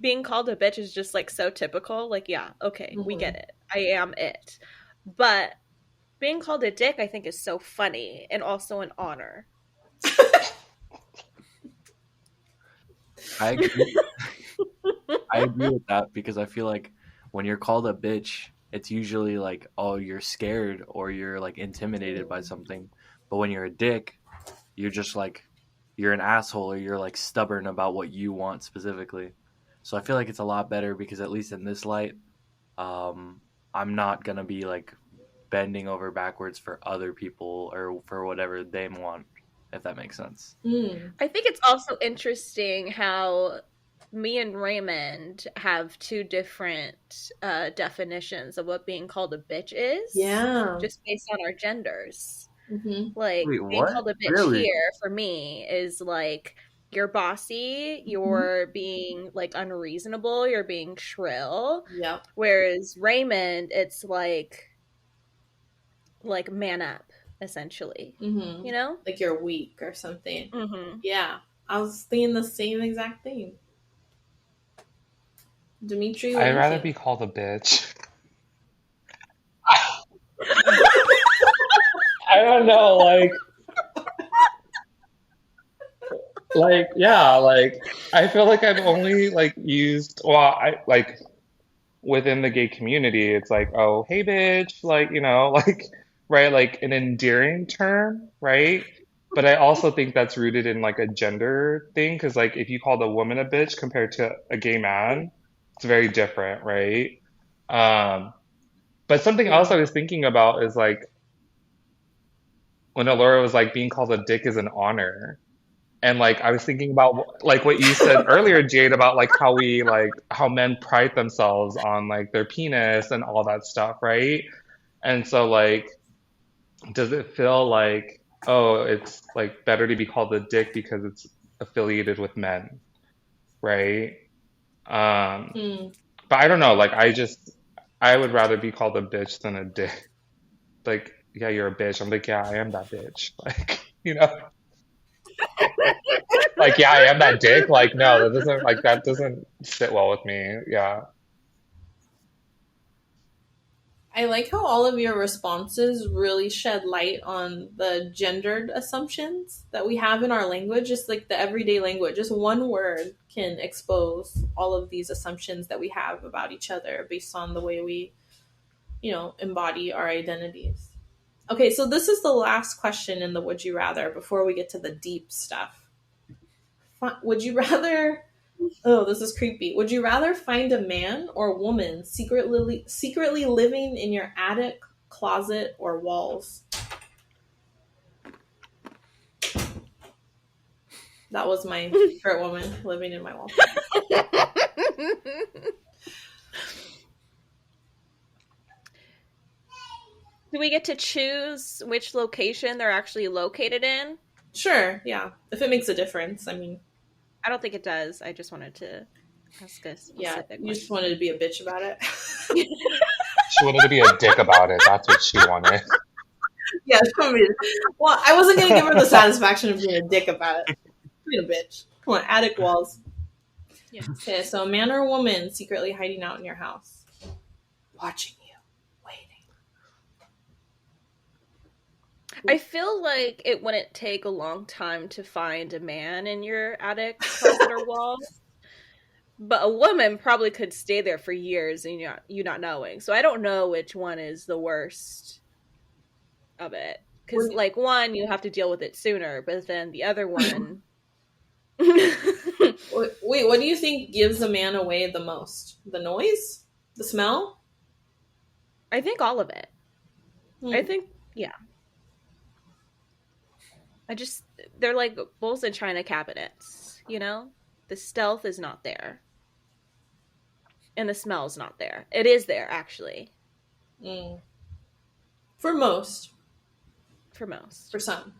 being called a bitch is just like so typical. Like, yeah, okay, we get it. I am it. But being called a dick, I think, is so funny and also an honor. I agree. I agree with that because I feel like when you're called a bitch, it's usually like, oh, you're scared or you're like intimidated by something. But when you're a dick, you're just like, you're an asshole or you're like stubborn about what you want specifically. So I feel like it's a lot better because at least in this light, I'm not gonna be like bending over backwards for other people or for whatever they want, if that makes sense. I think it's also interesting how me and Raymond have two different definitions of what being called a bitch is. Yeah. Just based on our genders. Mm-hmm. Like, Wait, being what? called a bitch Really? here for me is like, you're bossy, you're being like unreasonable, you're being shrill. Yep. Whereas Raymond, it's like man up, essentially. You know? Like you're weak or something. Mm-hmm. Yeah. I was thinking the same exact thing. Demetri, what do I'd you rather think? be called a bitch. I don't know, like, yeah, like I feel like I've only like used, well, I like within the gay community, it's like, oh, hey, bitch, like, like, right, like an endearing term, right? But I also think that's rooted in like a gender thing, because like if you call the woman a bitch compared to a gay man, it's very different, right? Um, but something else Yeah. I was thinking about is like when Alora was like being called a dick is an honor. And like I was thinking about like what you said earlier, Jade, about like how we like how men pride themselves on like their penis and all that stuff, right? And so like does it feel like, oh, it's like better to be called a dick because it's affiliated with men, right? Um, Hmm. but I don't know, like I would rather be called a bitch than a dick. Like, yeah, you're a bitch. I'm like, yeah, I am that bitch. Like, like, yeah, I am that dick. Like, no, that doesn't sit well with me. Yeah. I like how all of your responses really shed light on the gendered assumptions that we have in our language, just like the everyday language. Just one word can expose all of these assumptions that we have about each other based on the way we, embody our identities. Okay, so this is the last question in the would you rather before we get to the deep stuff. Would you rather Oh, this is creepy. Would you rather find a man or woman secretly living in your attic, closet, or walls? That was my favorite woman living in my walls. Do we get to choose which location they're actually located in? Sure, yeah. If it makes a difference, I mean, I don't think it does. I just wanted to ask a yeah, specific you just question. wanted to be a bitch about it. She wanted to be a dick about it. That's what she wanted. Yeah, well, I wasn't going to give her the satisfaction of being a dick about it. Being a bitch. Come on, attic walls. Yeah. Okay, so a man or a woman secretly hiding out in your house, watching you, waiting. I feel like it wouldn't take a long time to find a man in your attic, closet, or wall. But a woman probably could stay there for years and you not knowing. So I don't know which one is the worst of it. Because, like, one, you have to deal with it sooner, but then the other one. Wait, what do you think gives a man away the most? The noise? The smell? I think all of it. I think, yeah. They're like bulls in china cabinets, The stealth is not there. And the smell is not there. It is there, actually. For most. For most. For some.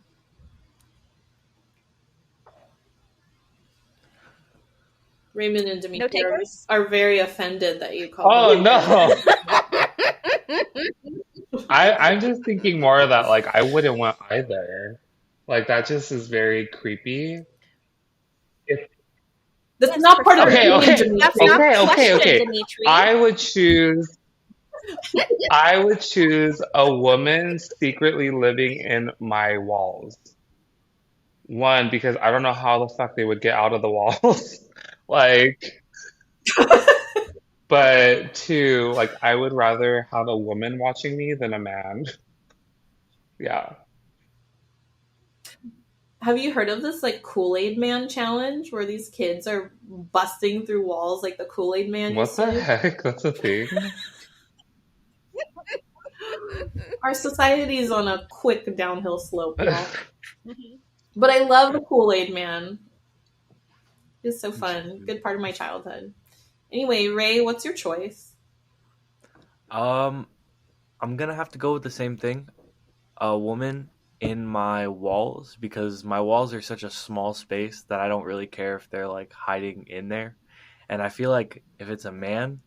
Raymond and Demeturie are very offended that you call them. Oh, no. I'm just thinking more of that, like, I wouldn't want either. Like, that just is very creepy. That's not part of okay, the okay, That's not okay. Demeturie. I would choose a woman secretly living in my walls. One, because I don't know how the fuck they would get out of the walls. Like, but two, like, I would rather have a woman watching me than a man. Yeah. Have you heard of this, like, Kool-Aid Man challenge where these kids are busting through walls like the Kool-Aid Man What used to? the heck? That's a thing. Our society is on a quick downhill slope, y'all. But I love the Kool-Aid Man. It's so fun. Good part of my childhood. Anyway, Ray, what's your choice? I'm gonna have to go with the same thing. A woman in my walls, because my walls are such a small space that I don't really care if they're like hiding in there. And I feel like if it's a man,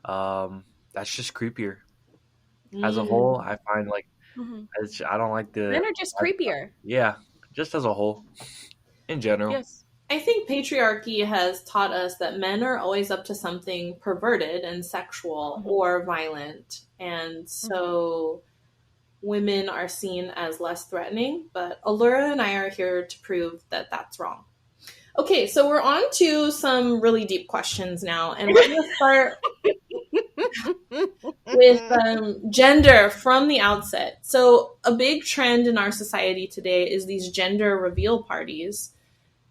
that's just creepier. As a whole, I find like I don't like the Men are just creepier. Yeah, just as a whole, in general. Yes. I think patriarchy has taught us that men are always up to something perverted and sexual or violent. And so women are seen as less threatening, but Allura and I are here to prove that that's wrong. Okay, so we're on to some really deep questions now, and we're going to start with gender from the outset. So a big trend in our society today is these gender reveal parties.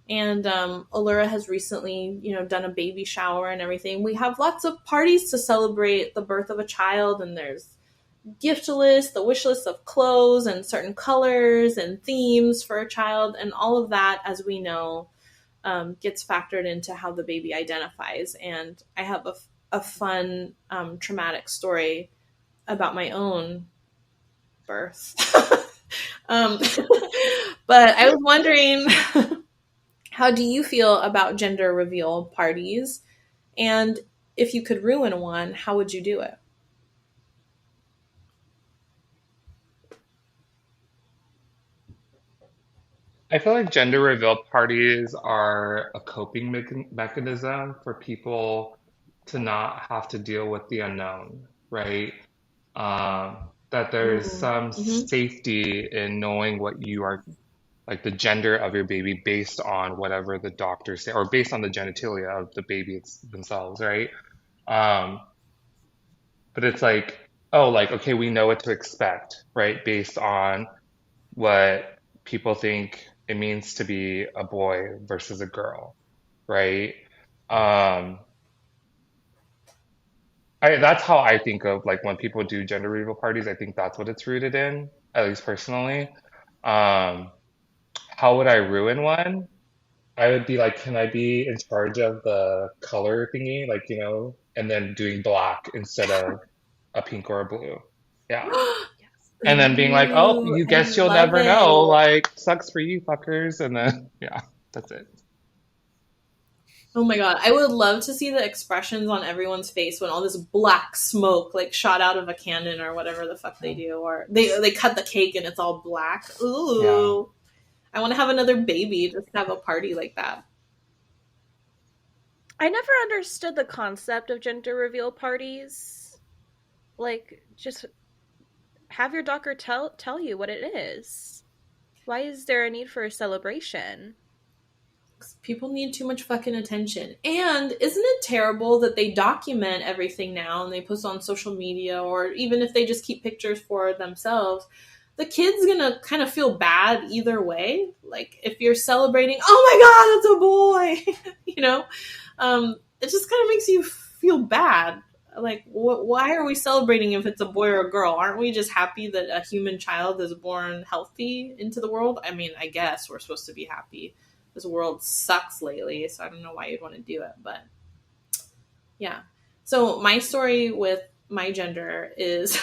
And Allura has recently, done a baby shower and everything. We have lots of parties to celebrate the birth of a child, and there's gift list, the wish list of clothes and certain colors and themes for a child, and all of that, as we know, gets factored into how the baby identifies. And I have a fun, traumatic story about my own birth. But I was wondering, how do you feel about gender reveal parties? And if you could ruin one, how would you do it? I feel like gender reveal parties are a coping mechanism for people to not have to deal with the unknown, right? That there's some safety in knowing what you are, like the gender of your baby based on whatever the doctors say, or based on the genitalia of the baby themselves, right? Um, but it's like, oh, like, okay, we know what to expect, right? Based on what people think it means to be a boy versus a girl, right? Um, that's how I think of like when people do gender reveal parties. I think that's what it's rooted in, at least personally. Um, how would I ruin one? I would be like, can I be in charge of the color thingy, like, and then doing black instead of a pink or a blue? Yeah. And then being like, oh, Ooh, you I guess you'll love never know. it. Like, sucks for you fuckers. And then, yeah, that's it. Oh my god, I would love to see the expressions on everyone's face when all this black smoke like shot out of a cannon or whatever the fuck they do, or they cut the cake and it's all black. Ooh. Yeah. I want to have another baby just to have a party like that. I never understood the concept of gender reveal parties. Like, just have your doctor tell you what it is. Why is there a need for a celebration? People need too much fucking attention. And isn't it terrible that they document everything now and they post on social media, or even if they just keep pictures for themselves, the kid's gonna kind of feel bad either way. Like if you're celebrating, oh my god, it's a boy, it just kind of makes you feel bad. Like, why are we celebrating if it's a boy or a girl? Aren't we just happy that a human child is born healthy into the world? I mean, I guess we're supposed to be happy. This world sucks lately, so I don't know why you'd want to do it, but yeah. So my story with my gender is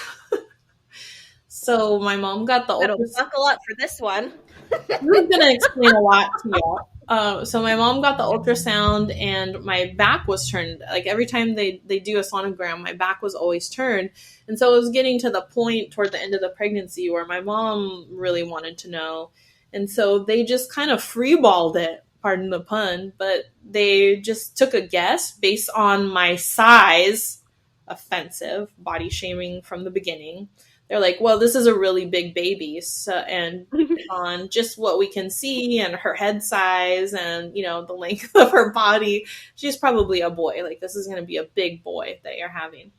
so my mom got the ultrasound. Buckle up for this one. I'm gonna explain a lot to y'all. So my mom got the ultrasound and my back was turned. Like every time they do a sonogram, my back was always turned. And so it was getting to the point toward the end of the pregnancy where my mom really wanted to know. And so they just kind of freeballed it, pardon the pun, but they just took a guess based on my size, offensive, body shaming from the beginning. They're like, well, this is a really big baby. So, and on just what we can see and her head size and, the length of her body, she's probably a boy. Like, this is going to be a big boy that you're having.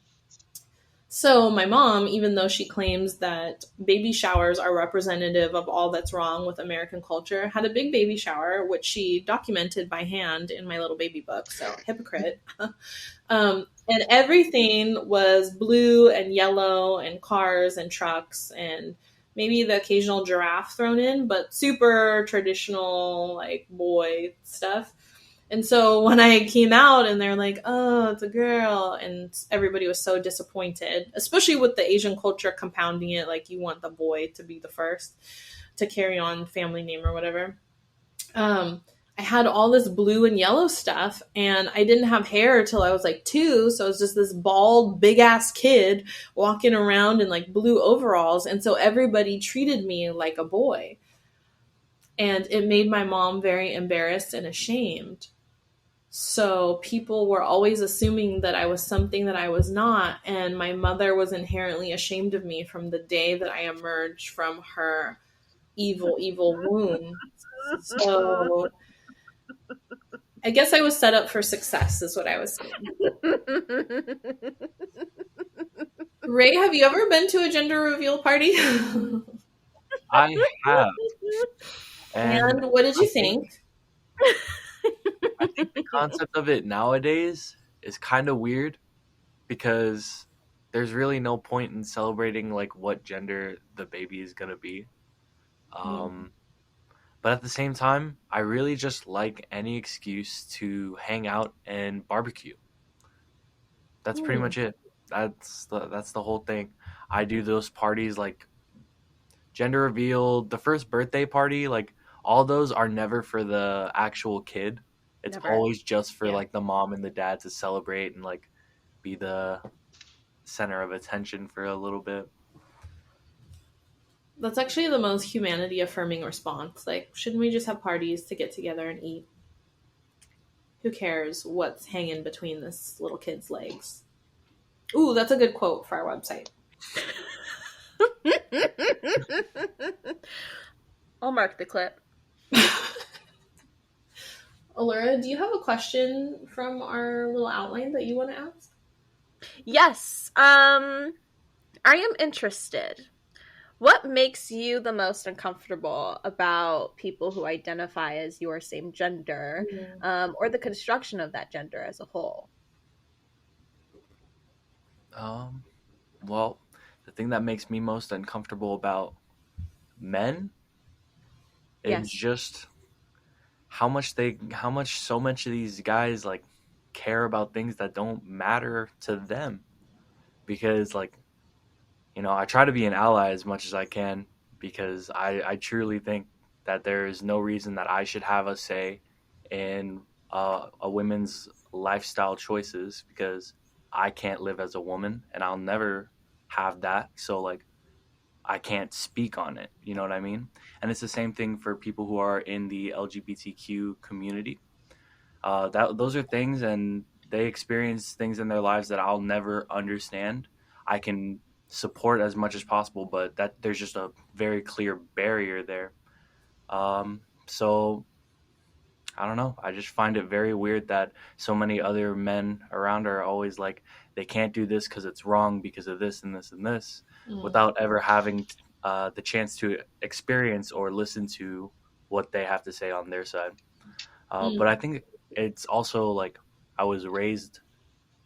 So my mom, even though she claims that baby showers are representative of all that's wrong with American culture, had a big baby shower, which she documented by hand in my little baby book. So hypocrite. And everything was blue and yellow and cars and trucks and maybe the occasional giraffe thrown in, but super traditional, like boy stuff. And so when I came out and they're like, oh, it's a girl, and everybody was so disappointed, especially with the Asian culture compounding it, like you want the boy to be the first to carry on family name or whatever. I had all this blue and yellow stuff, and I didn't have hair till I was like 2, so I was just this bald, big-ass kid walking around in like blue overalls, and so everybody treated me like a boy. And it made my mom very embarrassed and ashamed. So people were always assuming that I was something that I was not. And my mother was inherently ashamed of me from the day that I emerged from her evil, evil womb. So I guess I was set up for success, is what I was saying. Ray, have you ever been to a gender reveal party? I have, and And what did you I think think? I think the concept of it nowadays is kind of weird because there's really no point in celebrating like what gender the baby is gonna be. Um, but at the same time, I really just like any excuse to hang out and barbecue. That's pretty Hmm. much it. That's the whole thing. I do those parties like gender reveal, the first birthday party, like all those are never for the actual kid. It's Never. always just for Yeah. like the mom and the dad to celebrate and like be the center of attention for a little bit. That's actually the most humanity affirming response. Like, shouldn't we just have parties to get together and eat? Who cares what's hanging between this little kid's legs? Ooh, that's a good quote for our website. I'll mark the clip. Allura, do you have a question from our little outline that you want to ask? Yes. I am interested. What makes you the most uncomfortable about people who identify as your same gender, or the construction of that gender as a whole? Well, the thing that makes me most uncomfortable about men is Yes. just how much so much of these guys like care about things that don't matter to them. Because like, you know, I try to be an ally as much as I can because I truly think that there is no reason that I should have a say in a woman's lifestyle choices because I can't live as a woman and I'll never have that. So like I can't speak on it. You know what I mean? And it's the same thing for people who are in the LGBTQ community. Those are things, and they experience things in their lives that I'll never understand. I can support as much as possible, but that there's just a very clear barrier there. So I don't know. I just find it very weird that so many other men around are always like they can't do this because it's wrong because of this and this and this, without ever having the chance to experience or listen to what they have to say on their side. But I think it's also like I was raised.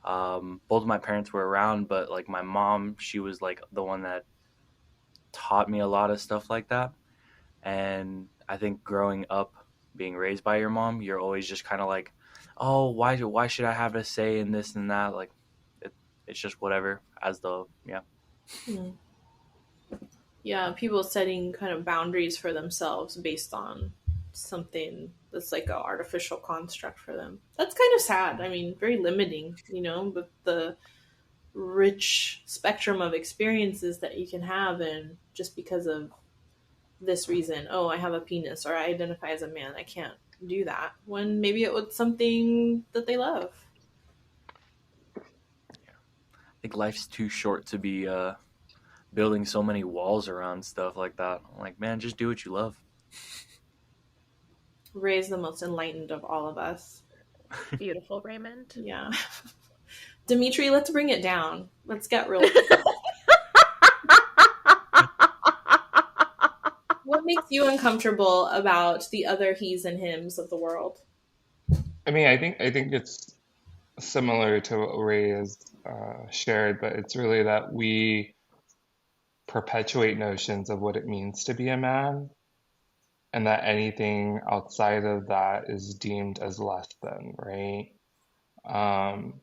Both of my parents were around, but like my mom, she was like the one that taught me a lot of stuff like that. And I think growing up, being raised by your mom, you're always just kind of like, oh, why should I have a say in this and that? Like, it's just whatever. As the yeah. Yeah, people setting kind of boundaries for themselves based on something that's like an artificial construct for them. That's kind of sad. I mean, very limiting, you know, with the rich spectrum of experiences that you can have, and just because of this reason, oh, I have a penis or I identify as a man, I can't do that, when maybe it was something that they love. I think life's too short to be building so many walls around stuff like that. I'm like, man, just do what you love. Ray is the most enlightened of all of us. Beautiful, Raymond. Yeah. Demetri, let's bring it down. Let's get real. What makes you uncomfortable about the other he's and hims of the world? I mean, I think it's similar to what Ray has shared, but it's really that we perpetuate notions of what it means to be a man, and that anything outside of that is deemed as less than, right? Um,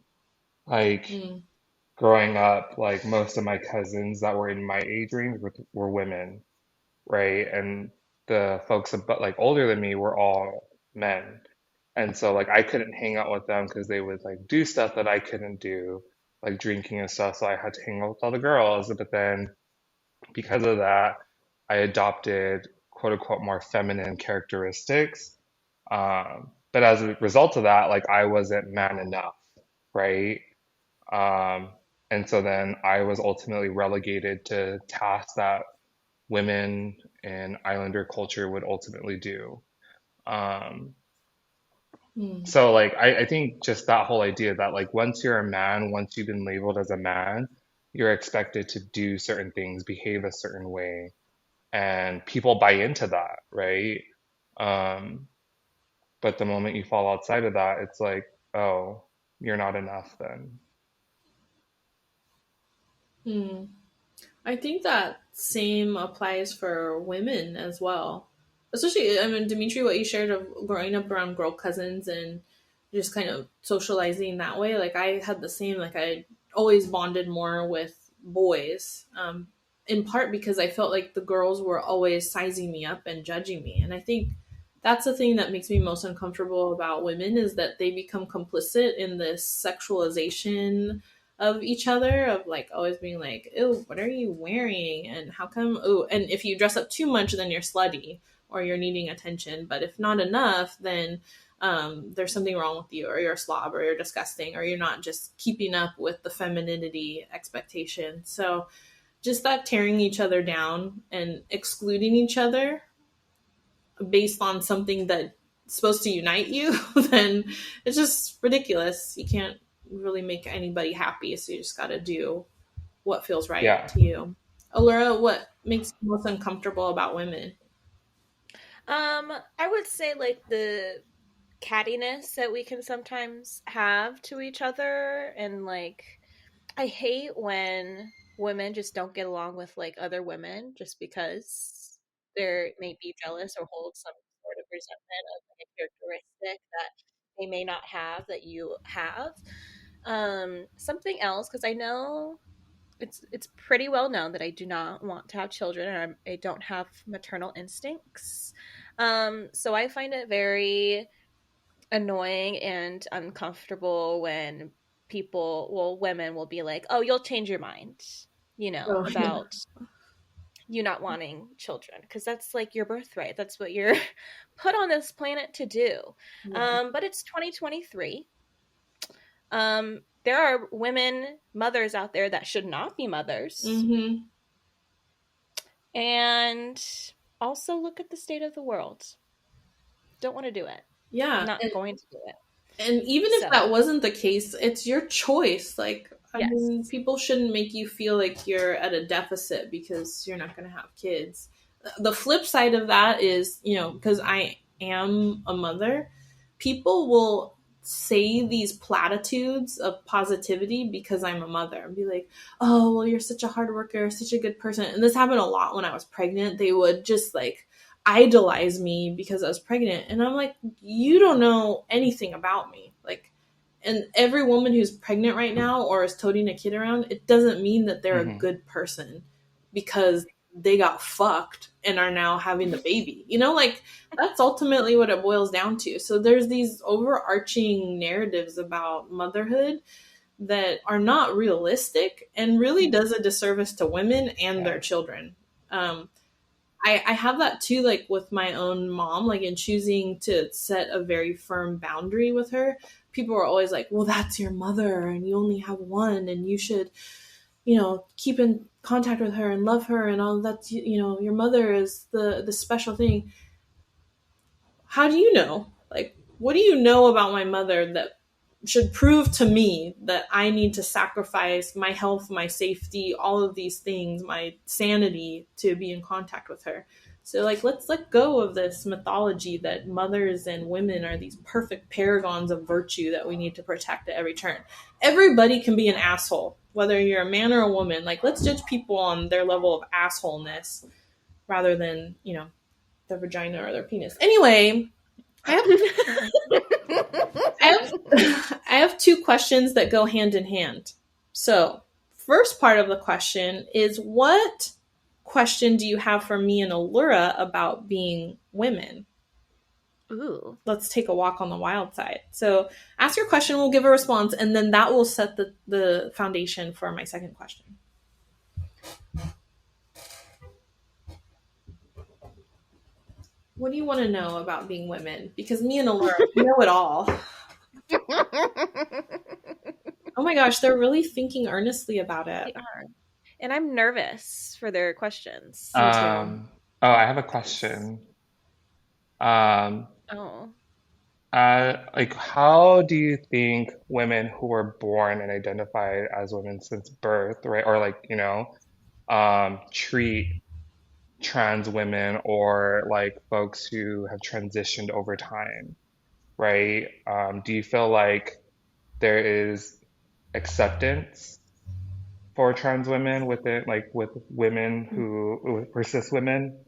like growing up, like most of my cousins that were in my age range were women, right? And the folks but like older than me were all men. And so like I couldn't hang out with them because they would like do stuff that I couldn't do, like drinking and stuff. So I had to hang out with all the girls. But then because of that, I adopted quote unquote more feminine characteristics. But as a result of that, like I wasn't man enough, right? Um, and so then I was ultimately relegated to tasks that women in Islander culture would ultimately do. Um, Mm. so like I think just that whole idea that like once you're a man, once you've been labeled as a man, you're expected to do certain things, behave a certain way, and people buy into that, right? Um, but the moment you fall outside of that, it's like, oh, you're not enough then. Mm. I think that same applies for women as well. Especially, I mean, Dimitri, what you shared of growing up around girl cousins and just kind of socializing that way. Like, I had the same, like, I always bonded more with boys, in part because I felt like the girls were always sizing me up and judging me. And I think that's the thing that makes me most uncomfortable about women is that they become complicit in this sexualization of each other, of like always being like, "Oh, what are you wearing? And how come? Oh, and if you dress up too much, then you're slutty or you're needing attention. But if not enough, then there's something wrong with you, or you're a slob, or you're disgusting, or you're not just keeping up with the femininity expectation." So just that tearing each other down and excluding each other based on something that's supposed to unite you, then it's just ridiculous. You can't really make anybody happy, so you just got to do what feels right Yeah. to you. Allura, what makes you most uncomfortable about women? I would say like the cattiness that we can sometimes have to each other, and like I hate when women just don't get along with like other women just because they're may be jealous or hold some sort of resentment of like a characteristic that they may not have that you have. Something else, because I know it's pretty well known that I do not want to have children, or I don't have maternal instincts. So I find it very annoying and uncomfortable when women will be like, "Oh, you'll change your mind," Oh, yeah. about you not wanting children, because that's like your birthright. That's what you're put on this planet to do. Yeah. But it's 2023. There are women mothers out there that should not be mothers. Mm-hmm. And also look at the state of the world. Don't want to do it. Yeah. Not going to do it. And even if that So, wasn't the case, it's your choice. Like, I yes. mean, people shouldn't make you feel like you're at a deficit because you're not going to have kids. The flip side of that is, because I am a mother, people will say these platitudes of positivity because I'm a mother and be like, "Oh, well, you're such a hard worker, such a good person." And this happened a lot when I was pregnant. They would just like idolize me because I was pregnant. And I'm like, you don't know anything about me. Like, and every woman who's pregnant right now or is toting a kid around, it doesn't mean that they're a Hmm. good person because they got fucked and are now having the baby. Like that's ultimately what it boils down to. So there's these overarching narratives about motherhood that are not realistic and really does a disservice to women and Yeah. their children. I have that too, like with my own mom, like in choosing to set a very firm boundary with her. People are always like, "Well, that's your mother and you only have one and you should, keep in contact with her and love her and all that. Your mother is the special thing." How do you know? Like, what do you know about my mother that should prove to me that I need to sacrifice my health, my safety, all of these things, my sanity to be in contact with her? So, like, let's let go of this mythology that mothers and women are these perfect paragons of virtue that we need to protect at every turn. Everybody can be an asshole, whether you're a man or a woman. Like, let's judge people on their level of assholeness rather than, their vagina or their penis. Anyway, I have I have two questions that go hand in hand. So, first part of the question is, what question do you have for me and Allura about being women? Ooh. Let's take a walk on the wild side. So, ask your question, we'll give a response, and then that will set the foundation for my second question. What do you want to know about being women? Because me and Allura know it all. Oh my gosh, they're really thinking earnestly about it. They are. And I'm nervous for their questions. Me too. Oh, I have a question. Um, Oh. like, how do you think women who were born and identified as women since birth, right, or like, treat trans women or like folks who have transitioned over time, right? Do you feel like there is acceptance for trans women within, like, with women who, or cis women,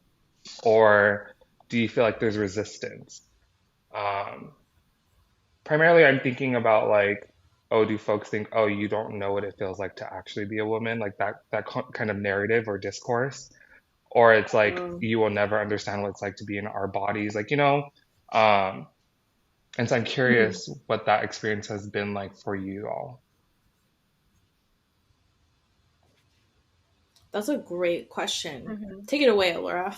or do you feel like there's resistance? Um, Primarily, I'm thinking about like, oh, do folks think, oh, you don't know what it feels like to actually be a woman, like that kind of narrative or discourse, or it's like Mm. you will never understand what it's like to be in our bodies, like um, and so I'm curious what that experience has been like for you all. That's a great question. Mm-hmm. Take it away, Allura.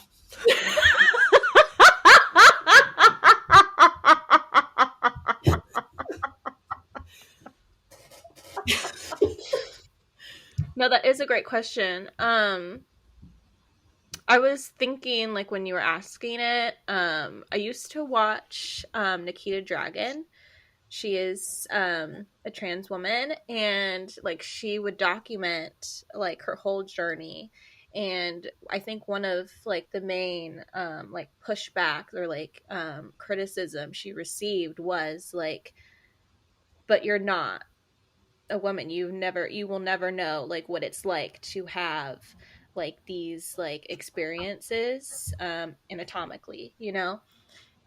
No, that is a great question. I was thinking, like, when you were asking it, I used to watch Nikita Dragon. She is a trans woman, and like she would document like her whole journey. And I think one of like the main like pushback or like criticism she received was like, but you're not a woman. You will never know like what it's like to have like these like experiences anatomically, you know.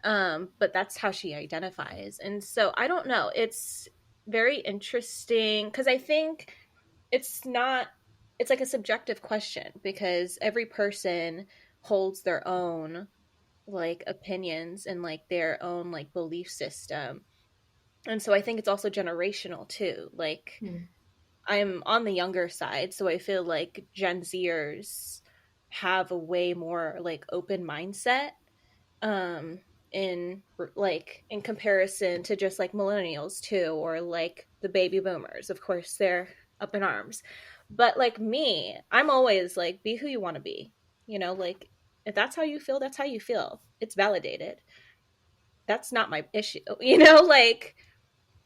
But that's how she identifies. And so I don't know, it's very interesting because I think it's not, it's like a subjective question because every person holds their own like opinions and like their own like belief system. And so I think it's also generational too. Like I'm on the younger side, so I feel like Gen Zers have a way more like open mindset um in like in comparison to just like millennials too, or like the baby boomers. Of course they're up in arms, but like me, I'm always like, be who you want to be, you know, like if that's how you feel, that's how you feel, it's validated. That's not my issue, you know, like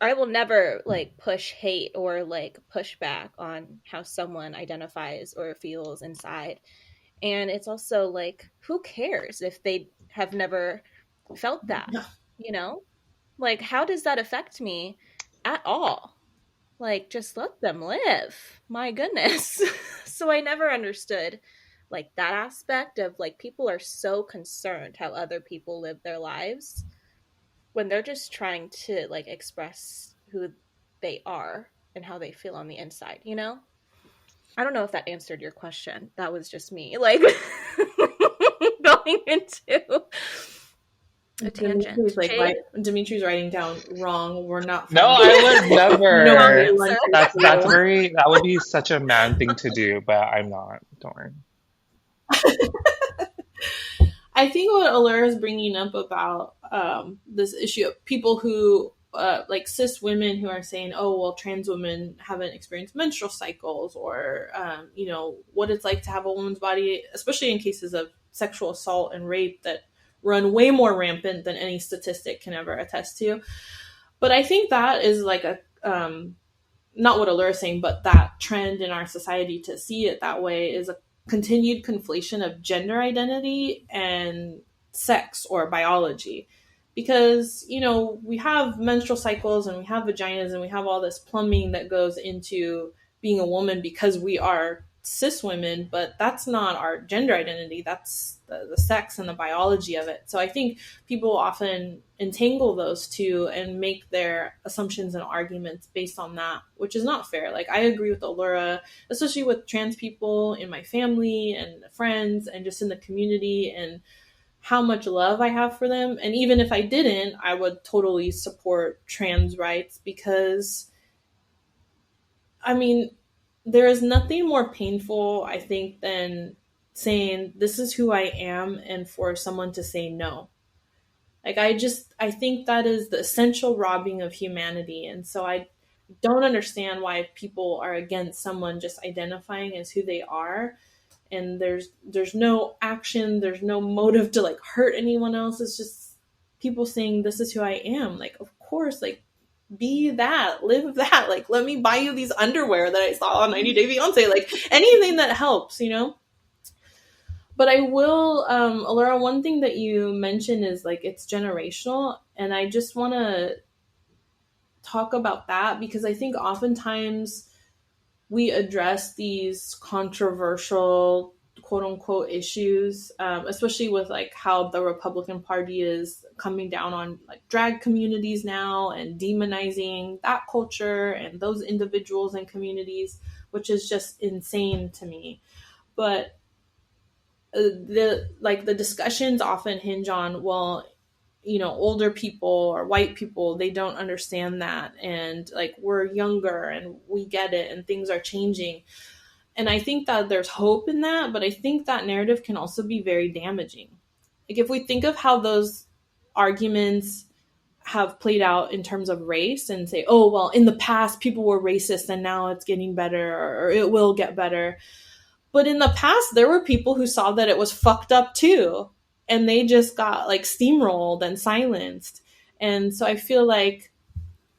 I will never like push hate or like push back on how someone identifies or feels inside. And it's also like, who cares if they have never felt that, you know? Like, how does that affect me at all? Like, just let them live. My goodness. So I never understood like that aspect of like people are so concerned how other people live their lives when they're just trying to like express who they are and how they feel on the inside, you know? I don't know if that answered your question. That was just me like going into a tangent. Demetri's like, Demetri's writing down wrong. We're not. No, I would never. No, That would be such a man thing to do, but I'm not. Don't worry. I think what Allura is bringing up about this issue of people who, like cis women who are saying, oh, well, trans women haven't experienced menstrual cycles or, you know, what it's like to have a woman's body, especially in cases of sexual assault and rape that run way more rampant than any statistic can ever attest to. But I think that is like a, not what Allura is saying, but that trend in our society to see it that way is a continued conflation of gender identity and sex or biology. Because, you know, we have menstrual cycles and we have vaginas and we have all this plumbing that goes into being a woman because we are cis women, but that's not our gender identity. That's the sex and the biology of it. So I think people often entangle those two and make their assumptions and arguments based on that, which is not fair. Like I agree with Allura, especially with trans people in my family and friends and just in the community and how much love I have for them. And even if I didn't, I would totally support trans rights because, I mean, there is nothing more painful, I think, than saying, this is who I am, and for someone to say no. Like, I think that is the essential robbing of humanity. And so I don't understand why people are against someone just identifying as who they are. And there's no action, there's no motive to like hurt anyone else. It's just people saying, this is who I am. Like, of course, like, be that, live that. Like, let me buy you these underwear that I saw on 90 Day Fiance. Like, anything that helps, you know? But I will, Laura, one thing that you mentioned is like it's generational. And I just want to talk about that because I think oftentimes we address these controversial, quote unquote, issues, especially with like how the Republican Party is coming down on like drag communities now and demonizing that culture and those individuals and communities, which is just insane to me. But the discussions often hinge on, well, you know, older people or white people, they don't understand that, and like we're younger and we get it and things are changing. And I think that there's hope in that, but I think that narrative can also be very damaging. Like if we think of how those arguments have played out in terms of race and say, oh, well, in the past people were racist and now it's getting better, or it will get better. But in the past, there were people who saw that it was fucked up too. And they just got like steamrolled and silenced. And so I feel like,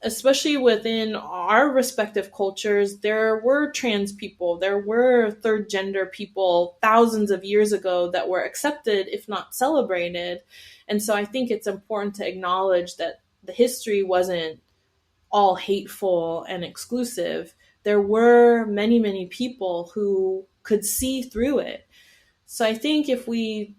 especially within our respective cultures, there were trans people, there were third gender people thousands of years ago that were accepted, if not celebrated. And so I think it's important to acknowledge that the history wasn't all hateful and exclusive. There were many, many people who could see through it. So I think if we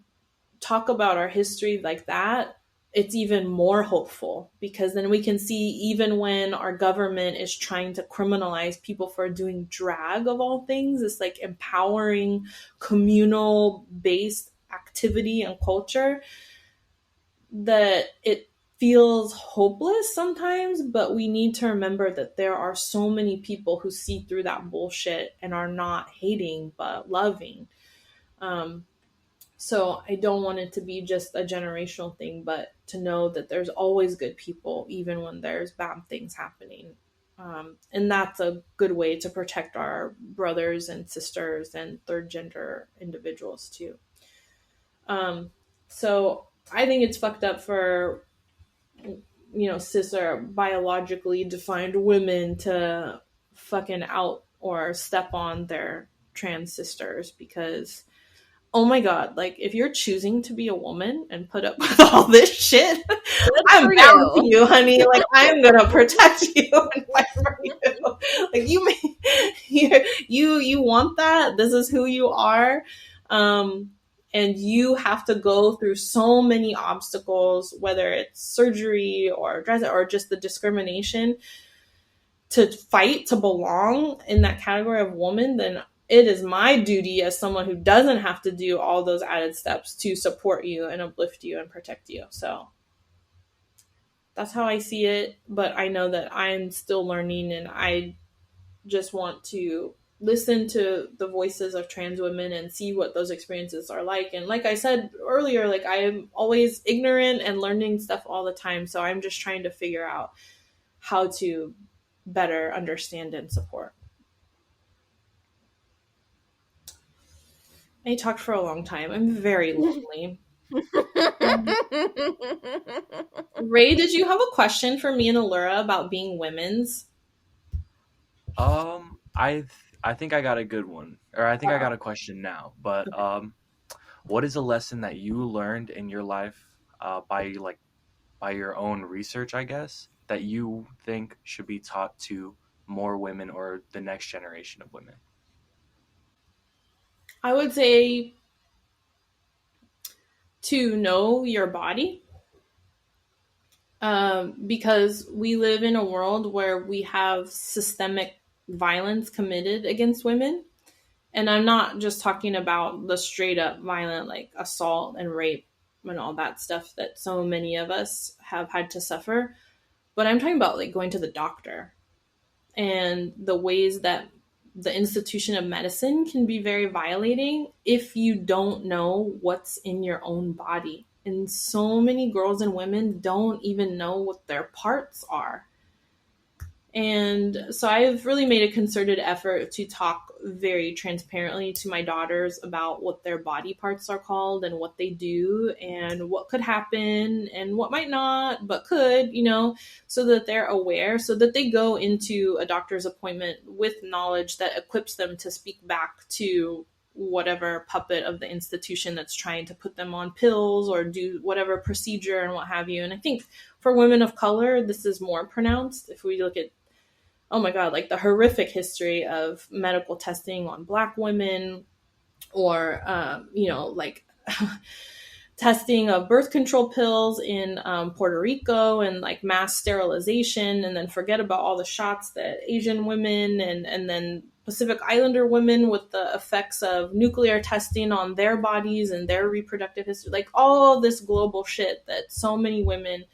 talk about our history like that, it's even more hopeful, because then we can see even when our government is trying to criminalize people for doing drag of all things, it's like empowering communal based activity and culture, that it feels hopeless sometimes, but we need to remember that there are so many people who see through that bullshit and are not hating but loving. So I don't want it to be just a generational thing, but to know that there's always good people, even when there's bad things happening. And that's a good way to protect our brothers and sisters and third gender individuals too. So I think it's fucked up for, you know, cis or biologically defined women to fucking out or step on their trans sisters, because oh my god, like if you're choosing to be a woman and put up with all this shit, I'm bound to you, honey. Like I'm gonna protect you and fight for you. Like you want that. This is who you are. And you have to go through so many obstacles, whether it's surgery or just the discrimination, to fight to belong in that category of woman. Then it is my duty as someone who doesn't have to do all those added steps to support you and uplift you and protect you. So that's how I see it. But I know that I'm still learning, and I just want to listen to the voices of trans women and see what those experiences are like. And like I said earlier, like I am always ignorant and learning stuff all the time. So I'm just trying to figure out how to better understand and support. I talked for a long time. I'm very lonely. Ray, did you have a question for me and Allura about being women's? I think I got a good one, or I think I got a question now. But what is a lesson that you learned in your life by your own research, I guess, that you think should be taught to more women or the next generation of women? I would say to know your body, because we live in a world where we have systemic violence committed against women. And I'm not just talking about the straight up violent, like assault and rape and all that stuff that so many of us have had to suffer, but I'm talking about like going to the doctor and the ways that the institution of medicine can be very violating if you don't know what's in your own body. And so many girls and women don't even know what their parts are. And so I've really made a concerted effort to talk very transparently to my daughters about what their body parts are called and what they do and what could happen and what might not, but could, so that they're aware, so that they go into a doctor's appointment with knowledge that equips them to speak back to whatever puppet of the institution that's trying to put them on pills or do whatever procedure and what have you. And I think for women of color, this is more pronounced. If we look at, oh my God, like the horrific history of medical testing on Black women, or, like testing of birth control pills in Puerto Rico, and like mass sterilization, and then forget about all the shots that Asian women and then Pacific Islander women with the effects of nuclear testing on their bodies and their reproductive history, like all this global shit that so many women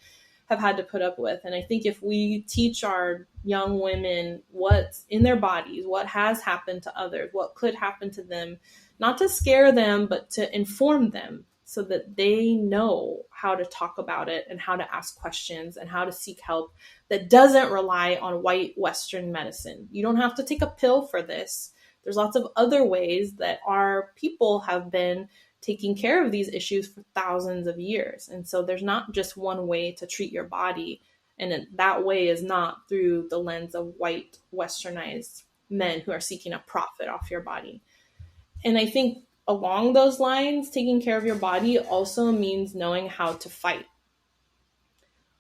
have had to put up with. And I think if we teach our young women what's in their bodies, what has happened to others, what could happen to them, not to scare them, but to inform them so that they know how to talk about it and how to ask questions and how to seek help that doesn't rely on white Western medicine. You don't have to take a pill for this. There's lots of other ways that our people have been taking care of these issues for thousands of years. And so there's not just one way to treat your body. And that way is not through the lens of white Westernized men who are seeking a profit off your body. And I think along those lines, taking care of your body also means knowing how to fight.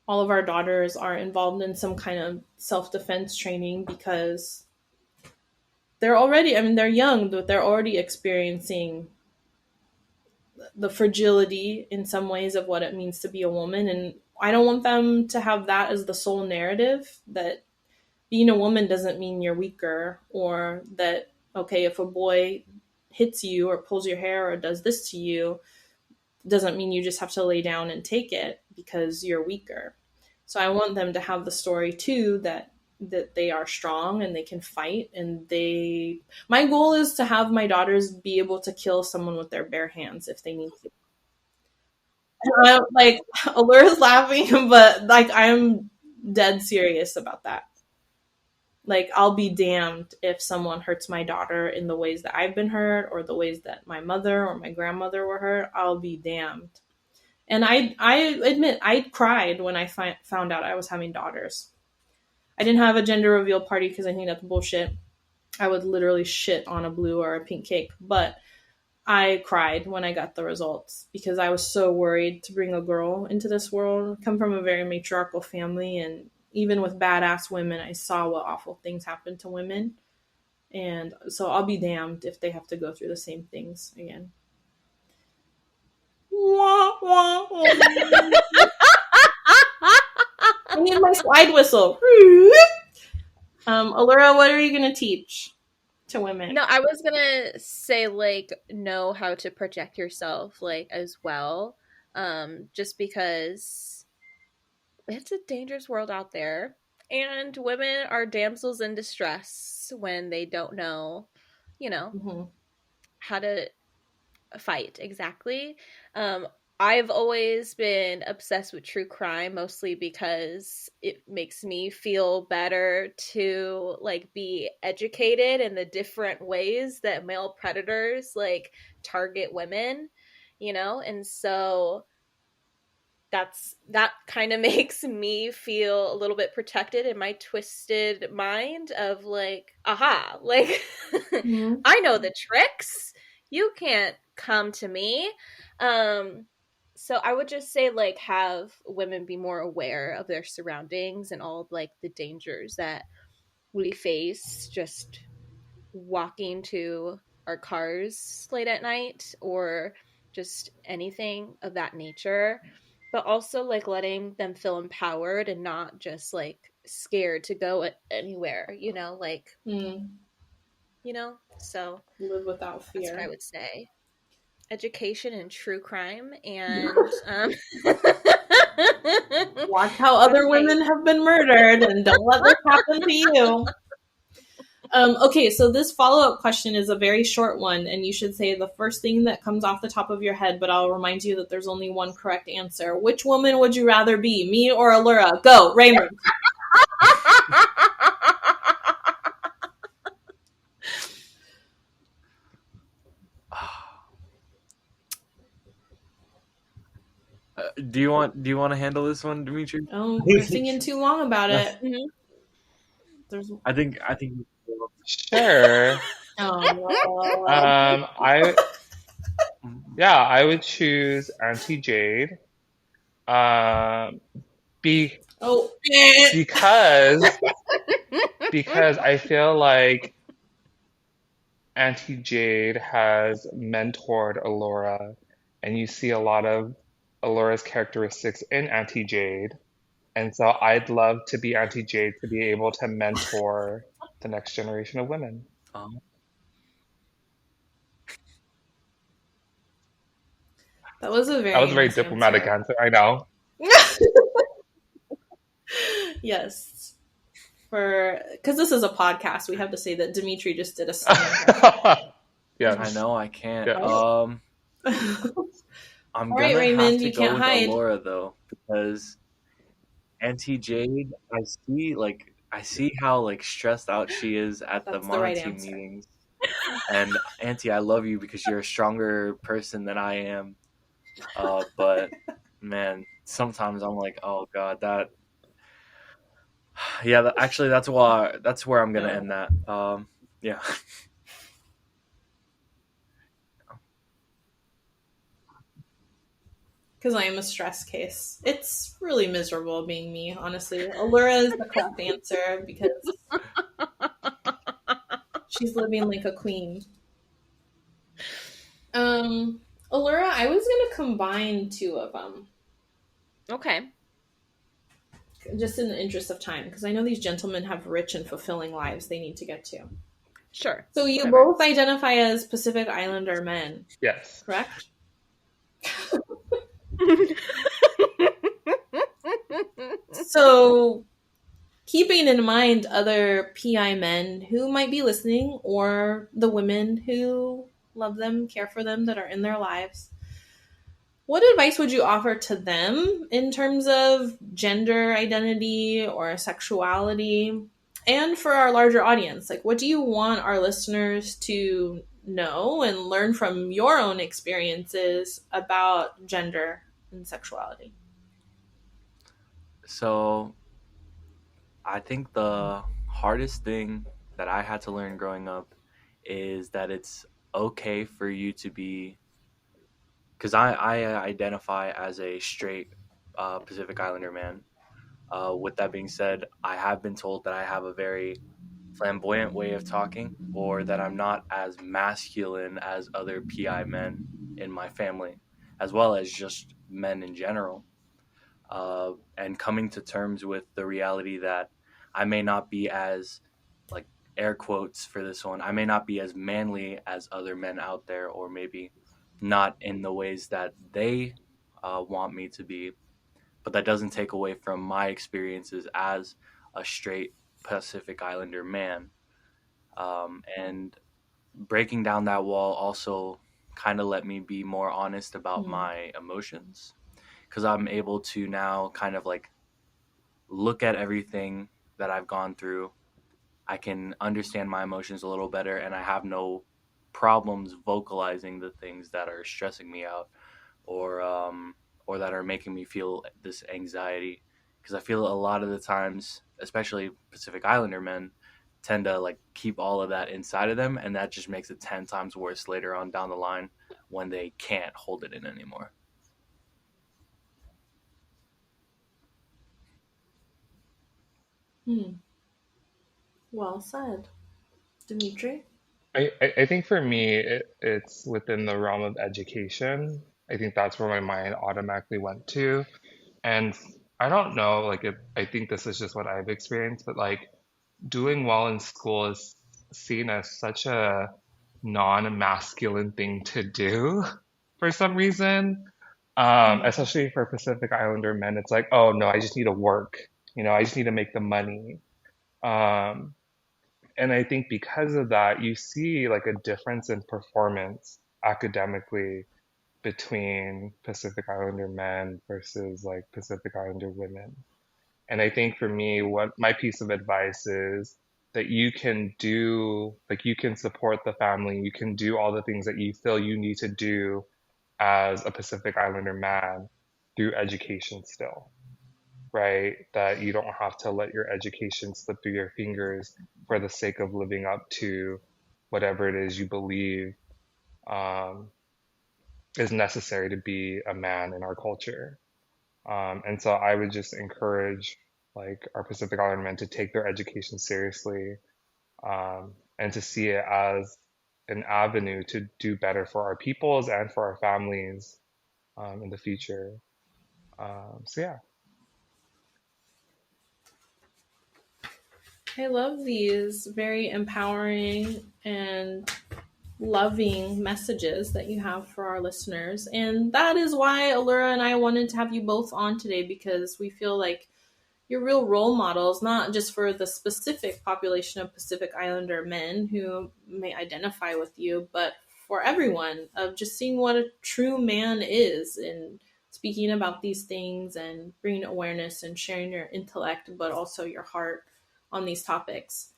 All of our daughters are involved in some kind of self-defense training because they're young, but they're already experiencing the fragility in some ways of what it means to be a woman. And I don't want them to have that as the sole narrative, that being a woman doesn't mean you're weaker, or that, okay, if a boy hits you or pulls your hair or does this to you, doesn't mean you just have to lay down and take it because you're weaker. So I want them to have the story too, that they are strong and they can fight. And my goal is to have my daughters be able to kill someone with their bare hands if they need to. And like, Allura's laughing, but like, I'm dead serious about that. Like, I'll be damned if someone hurts my daughter in the ways that I've been hurt, or the ways that my mother or my grandmother were hurt. I'll be damned. And I admit, I cried when I found out I was having daughters. I didn't have a gender reveal party because I think that's bullshit. I would literally shit on a blue or a pink cake. But I cried when I got the results because I was so worried to bring a girl into this world. I come from a very matriarchal family, and even with badass women, I saw what awful things happen to women. And so I'll be damned if they have to go through the same things again. I need my slide whistle. Allura, what are you going to teach to women? No, I was going to say, like, know how to protect yourself, like, as well. Just because it's a dangerous world out there, and women are damsels in distress when they don't know, how to fight exactly. I've always been obsessed with true crime, mostly because it makes me feel better to, like, be educated in the different ways that male predators, like, target women, and so that kind of makes me feel a little bit protected in my twisted mind of, like, aha, like, I know the tricks. You can't come to me. So I would just say, like, have women be more aware of their surroundings and all of, like, the dangers that we face just walking to our cars late at night, or just anything of that nature. But also, like, letting them feel empowered and not just, like, scared to go anywhere, so live without fear. That's what I would say. Education and true crime, and watch how other women have been murdered, and don't let this happen to you. Okay, so this follow-up question is a very short one, and you should say the first thing that comes off the top of your head, but I'll remind you that there's only one correct answer. Which woman would you rather be, me or Allura? Go, Raymond. Do you want to handle this one, Demetri? Oh, you're thinking too long about it. Mhm. There's I think Sure. oh, I would choose Auntie Jade. Be oh, because I feel like Auntie Jade has mentored Allura, and you see a lot of Allura's characteristics in Auntie Jade. And so I'd love to be Auntie Jade to be able to mentor the next generation of women. that was a That was a very nice diplomatic answer, I know. Yes. Because this is a podcast, we have to say that Demetri just did a slam. Yes. I know I can't. Yeah. I'm All gonna right, Raymond, have to you go can't with hide. Allura though, because Auntie Jade, I see how like stressed out she is at the That's the right Monty answer. meetings. And Auntie, I love you because you're a stronger person than I am. But man, sometimes I'm like, oh God, that. Yeah, actually, that's where I'm gonna end that. Yeah. Because I am a stress case. It's really miserable being me, honestly. Allura is the correct answer because she's living like a queen. Allura, I was gonna combine two of them. Okay. Just in the interest of time, because I know these gentlemen have rich and fulfilling lives they need to get to. Sure. So you Whatever. both identify as Pacific Islander men, Yes. correct? So, keeping in mind other PI men who might be listening, or the women who love them, care for them, that are in their lives, what advice would you offer to them in terms of gender identity or sexuality? And for our larger audience, like, what do you want our listeners to know and learn from your own experiences about gender and sexuality? So, I think the hardest thing that I had to learn growing up is that it's okay for you to be, because I identify as a straight Pacific Islander man. With that being said, I have been told that I have a very flamboyant way of talking, or that I'm not as masculine as other PI men in my family, as well as just men in general. And coming to terms with the reality that I may not be as, like, air quotes for this one, I may not be as manly as other men out there, or maybe not in the ways that they want me to be, but that doesn't take away from my experiences as a straight Pacific Islander man. And breaking down that wall also kind of let me be more honest about my emotions, because I'm able to now kind of like look at everything that I've gone through. I can understand my emotions a little better, and I have no problems vocalizing the things that are stressing me out, or that are making me feel this anxiety. Because I feel a lot of the times, especially Pacific Islander men, tend to like keep all of that inside of them, and that just makes it 10 times worse later on down the line when they can't hold it in anymore. Well said. Demetri? I think for me, it's within the realm of education. I think that's where my mind automatically went to. And I don't know, like, I think this is just what I've experienced, but like doing well in school is seen as such a non-masculine thing to do for some reason. Especially for Pacific Islander men, it's like, oh no, I just need to work. I just need to make the money. Um, And I think because of that, you see like a difference in performance academically between Pacific Islander men versus like Pacific Islander women. And I think for me, what my piece of advice is that you can do, like you can support the family, you can do all the things that you feel you need to do as a Pacific Islander man through education still, right? That you don't have to let your education slip through your fingers for the sake of living up to whatever it is you believe um, is necessary to be a man in our culture. And so I would just encourage like our Pacific Islander men to take their education seriously, and to see it as an avenue to do better for our peoples and for our families in the future. So yeah. I love these very empowering and loving messages that you have for our listeners. And that is why Allura and I wanted to have you both on today, because we feel like you're real role models, not just for the specific population of Pacific Islander men who may identify with you, but for everyone, of just seeing what a true man is and speaking about these things and bringing awareness and sharing your intellect, but also your heart on these topics.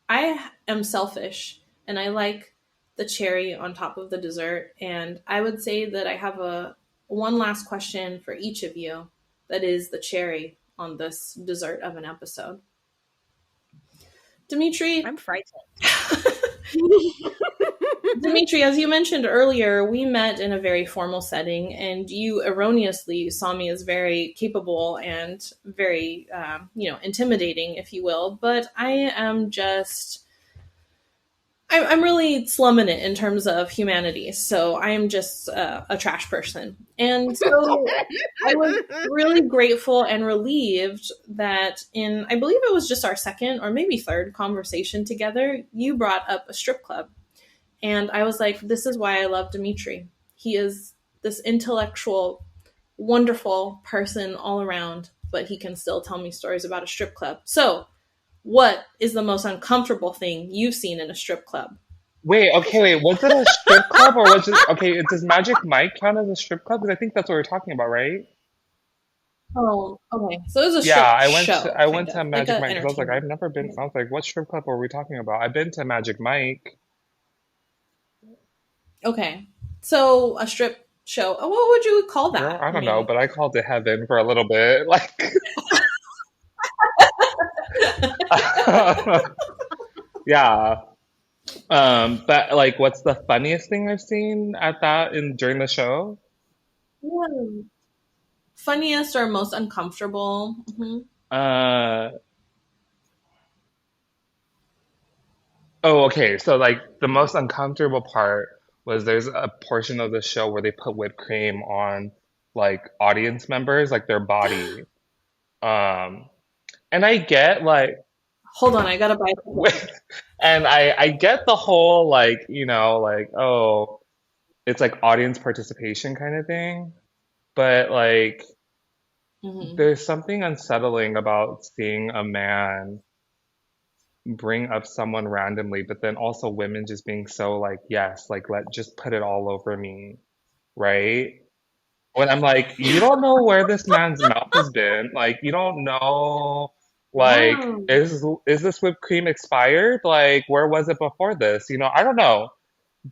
I am selfish and I like the cherry on top of the dessert. And I would say that I have one last question for each of you that is the cherry on this dessert of an episode. Demetri. I'm frightened. Demetri, as you mentioned earlier, we met in a very formal setting, and you erroneously saw me as very capable and very, intimidating, if you will. But I am I'm really slumming it in terms of humanity. So I am just a trash person. And so I was really grateful and relieved that I believe it was just our second or maybe third conversation together, you brought up a strip club. And I was like, this is why I love Demetri. He is this intellectual, wonderful person all around, but he can still tell me stories about a strip club. So what is the most uncomfortable thing you've seen in a strip club? Wait, was it a strip club or was it, does Magic Mike count as a strip club? Because I think that's what we're talking about, right? Oh, okay. So it was a strip show. I went to Magic Mike because I was like, I've never been, I was like, what strip club are we talking about? I've been to Magic Mike. Okay. So a strip show. Oh, what would you call that? Girl, I don't know, but I called it heaven for a little bit. Like, yeah. But like, what's the funniest thing I've seen at that during the show? Yeah. Funniest or most uncomfortable? Mm-hmm. Okay. So like the most uncomfortable part was there's a portion of the show where they put whipped cream on like audience members, like their body. And I get like, hold on, I gotta buy it. And I get the whole like, oh, it's like audience participation kind of thing. But like, there's something unsettling about seeing a man bring up someone randomly, but then also women just being so like, yes, like just put it all over me, right? When I'm like, you don't know where this man's mouth has been, like you don't know, like is this whipped cream expired? Like where was it before this? I don't know.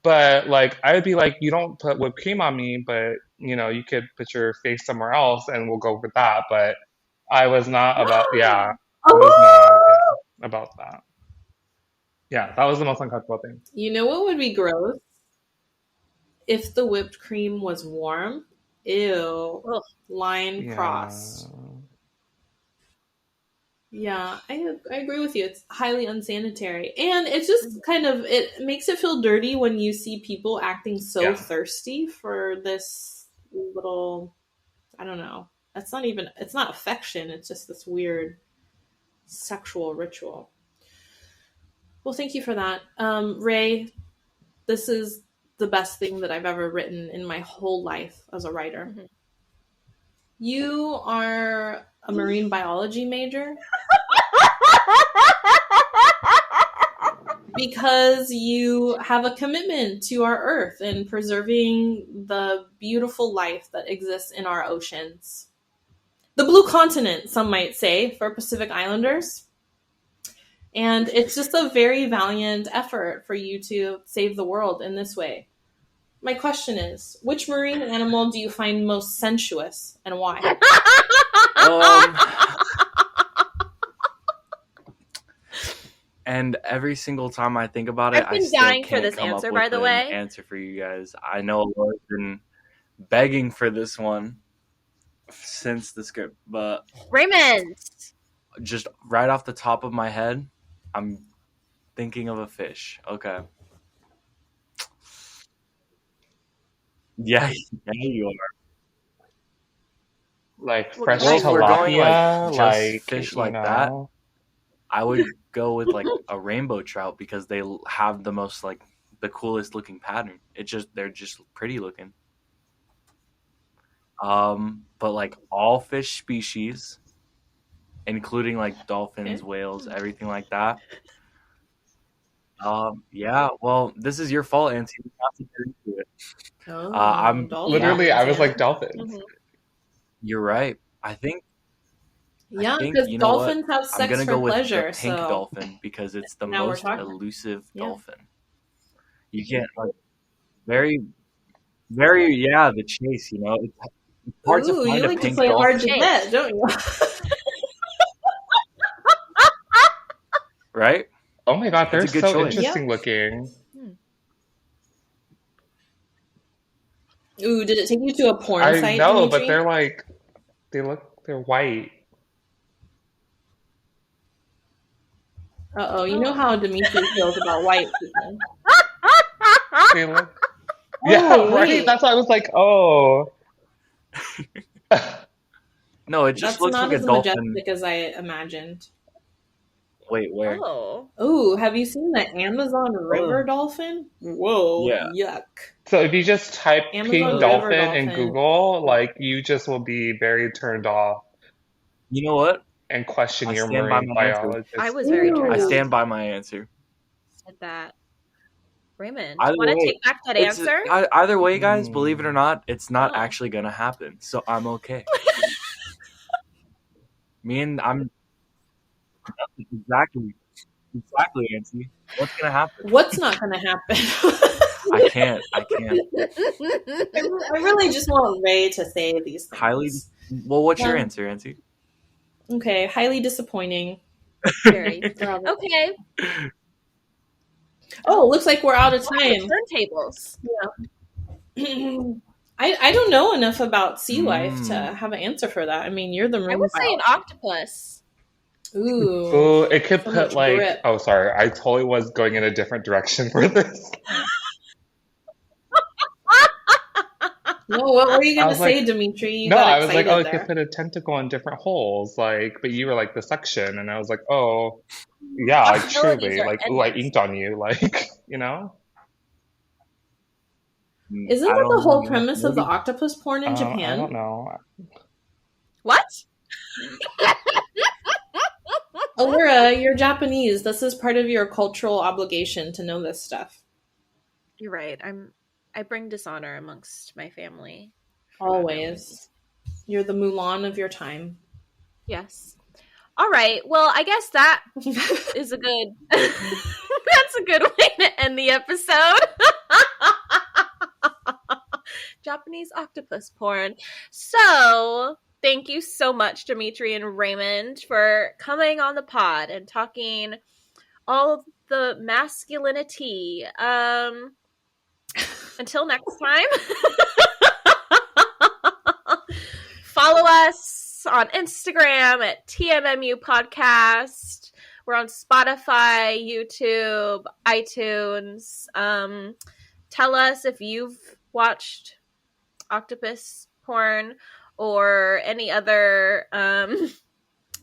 But like I would be like, you don't put whipped cream on me, but you could put your face somewhere else and we'll go with that. But I was not about I was not about that. Yeah, that was the most uncomfortable thing. You know what would be gross? If the whipped cream was warm. Ew. Ugh. Line crossed. Yeah, I agree with you. It's highly unsanitary. And it's just it makes it feel dirty when you see people acting so thirsty for this little, I don't know. It's not affection. It's just this weird sexual ritual. Well, thank you for that. Ray, this is the best thing that I've ever written in my whole life as a writer. Mm-hmm. You are a marine biology major. because you have a commitment to our earth and preserving the beautiful life that exists in our oceans. The blue continent, some might say, for Pacific Islanders. And it's just a very valiant effort for you to save the world in this way. My question is, which marine animal do you find most sensuous and why? And every single time I think about it, I've been I still dying can't for this come answer, up by with the an way. answer for you guys. I know Laura's been begging for this one since the script, but Raymond. just right off the top of my head, I'm thinking of a fish. Okay. Yeah, you are. Like Well, fresh Well, if we're going tilapia, like just like, fish you like that, know. I would go with like a rainbow trout because they have the most like the coolest looking pattern. They're just pretty looking. But like all fish species, including like dolphins, Okay. whales, everything like that. Yeah. Well, this is your fault, Auntie. We have to get into it. Oh, I'm Literally, I was like yeah. dolphins. Mhm. You're right. I think Yeah, because you know what? dolphins have I'm sex gonna for go with pleasure. the pink So dolphin because it's the now we're most talking. elusive Yeah. dolphin. You can't like very, very the chase. You know, it's hard to Ooh, find you a like to pink play hard dolphin, to get, don't you? right? Oh my god, It's they're a good so choice. interesting looking. Ooh, did it take you to a porn I site, know, but Dimitri? they're white. Uh-oh, you know how Dimitri feels about white people. They look, yeah, Oh, right? wait. That's why I was like, oh. No, it just That's looks not like a as dolphin. majestic as I imagined. Wait, where? Oh. Ooh, have you seen the Amazon River dolphin? Whoa, Yeah. yuck. So if you just type Amazon pink River dolphin in dolphin. Google, like you just will be very turned off You know what? and question I your stand by marine my answer. biologist. I was very turned I off. stand by my answer. Said that. Raymond, Either want to way, take back that it's answer? either way, guys. Believe it or not, it's not Oh. actually gonna happen. So I'm okay. I'm exactly, Auntie. What's gonna happen? What's not going to happen? I can't. I really just want Ray to say these things. Highly. Well, what's your answer, Auntie? Okay, highly disappointing. Very. Okay. Oh, looks like we're out of time. Turntables. Yeah. I don't know enough about sea life to have an answer for that. I mean, you're the I marine would say an octopus. Ooh. Oh, it could So put much like, grip. oh, sorry, I totally was going in a different direction for this. No, what were you I going to was say, like, Dimitri? You no, got I was like, excited oh, it there. could put a tentacle in different holes, like, but you were like the suction, and I was like, oh, yeah, like Possibilities truly, are like, ooh, I endless. inked on you, like, you know? Isn't that the whole premise of the octopus porn in Japan? I don't know. What? Allura, you're Japanese. This is part of your cultural obligation to know this stuff. You're right. I bring dishonor amongst my family. Always. You're the Mulan of your time. Yes. All right. Well, I guess that is a good that's a good way to end the episode. Japanese octopus porn. So, thank you so much, Demetri and Raymond, for coming on the pod and talking all of the masculinity. Until next time. Follow us on Instagram at TMMU Podcast. We're on Spotify, YouTube, iTunes. Tell us if you've watched octopus porn or any other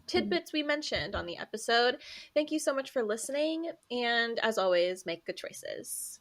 tidbits we mentioned on the episode. Thank you so much for listening, and as always, make good choices.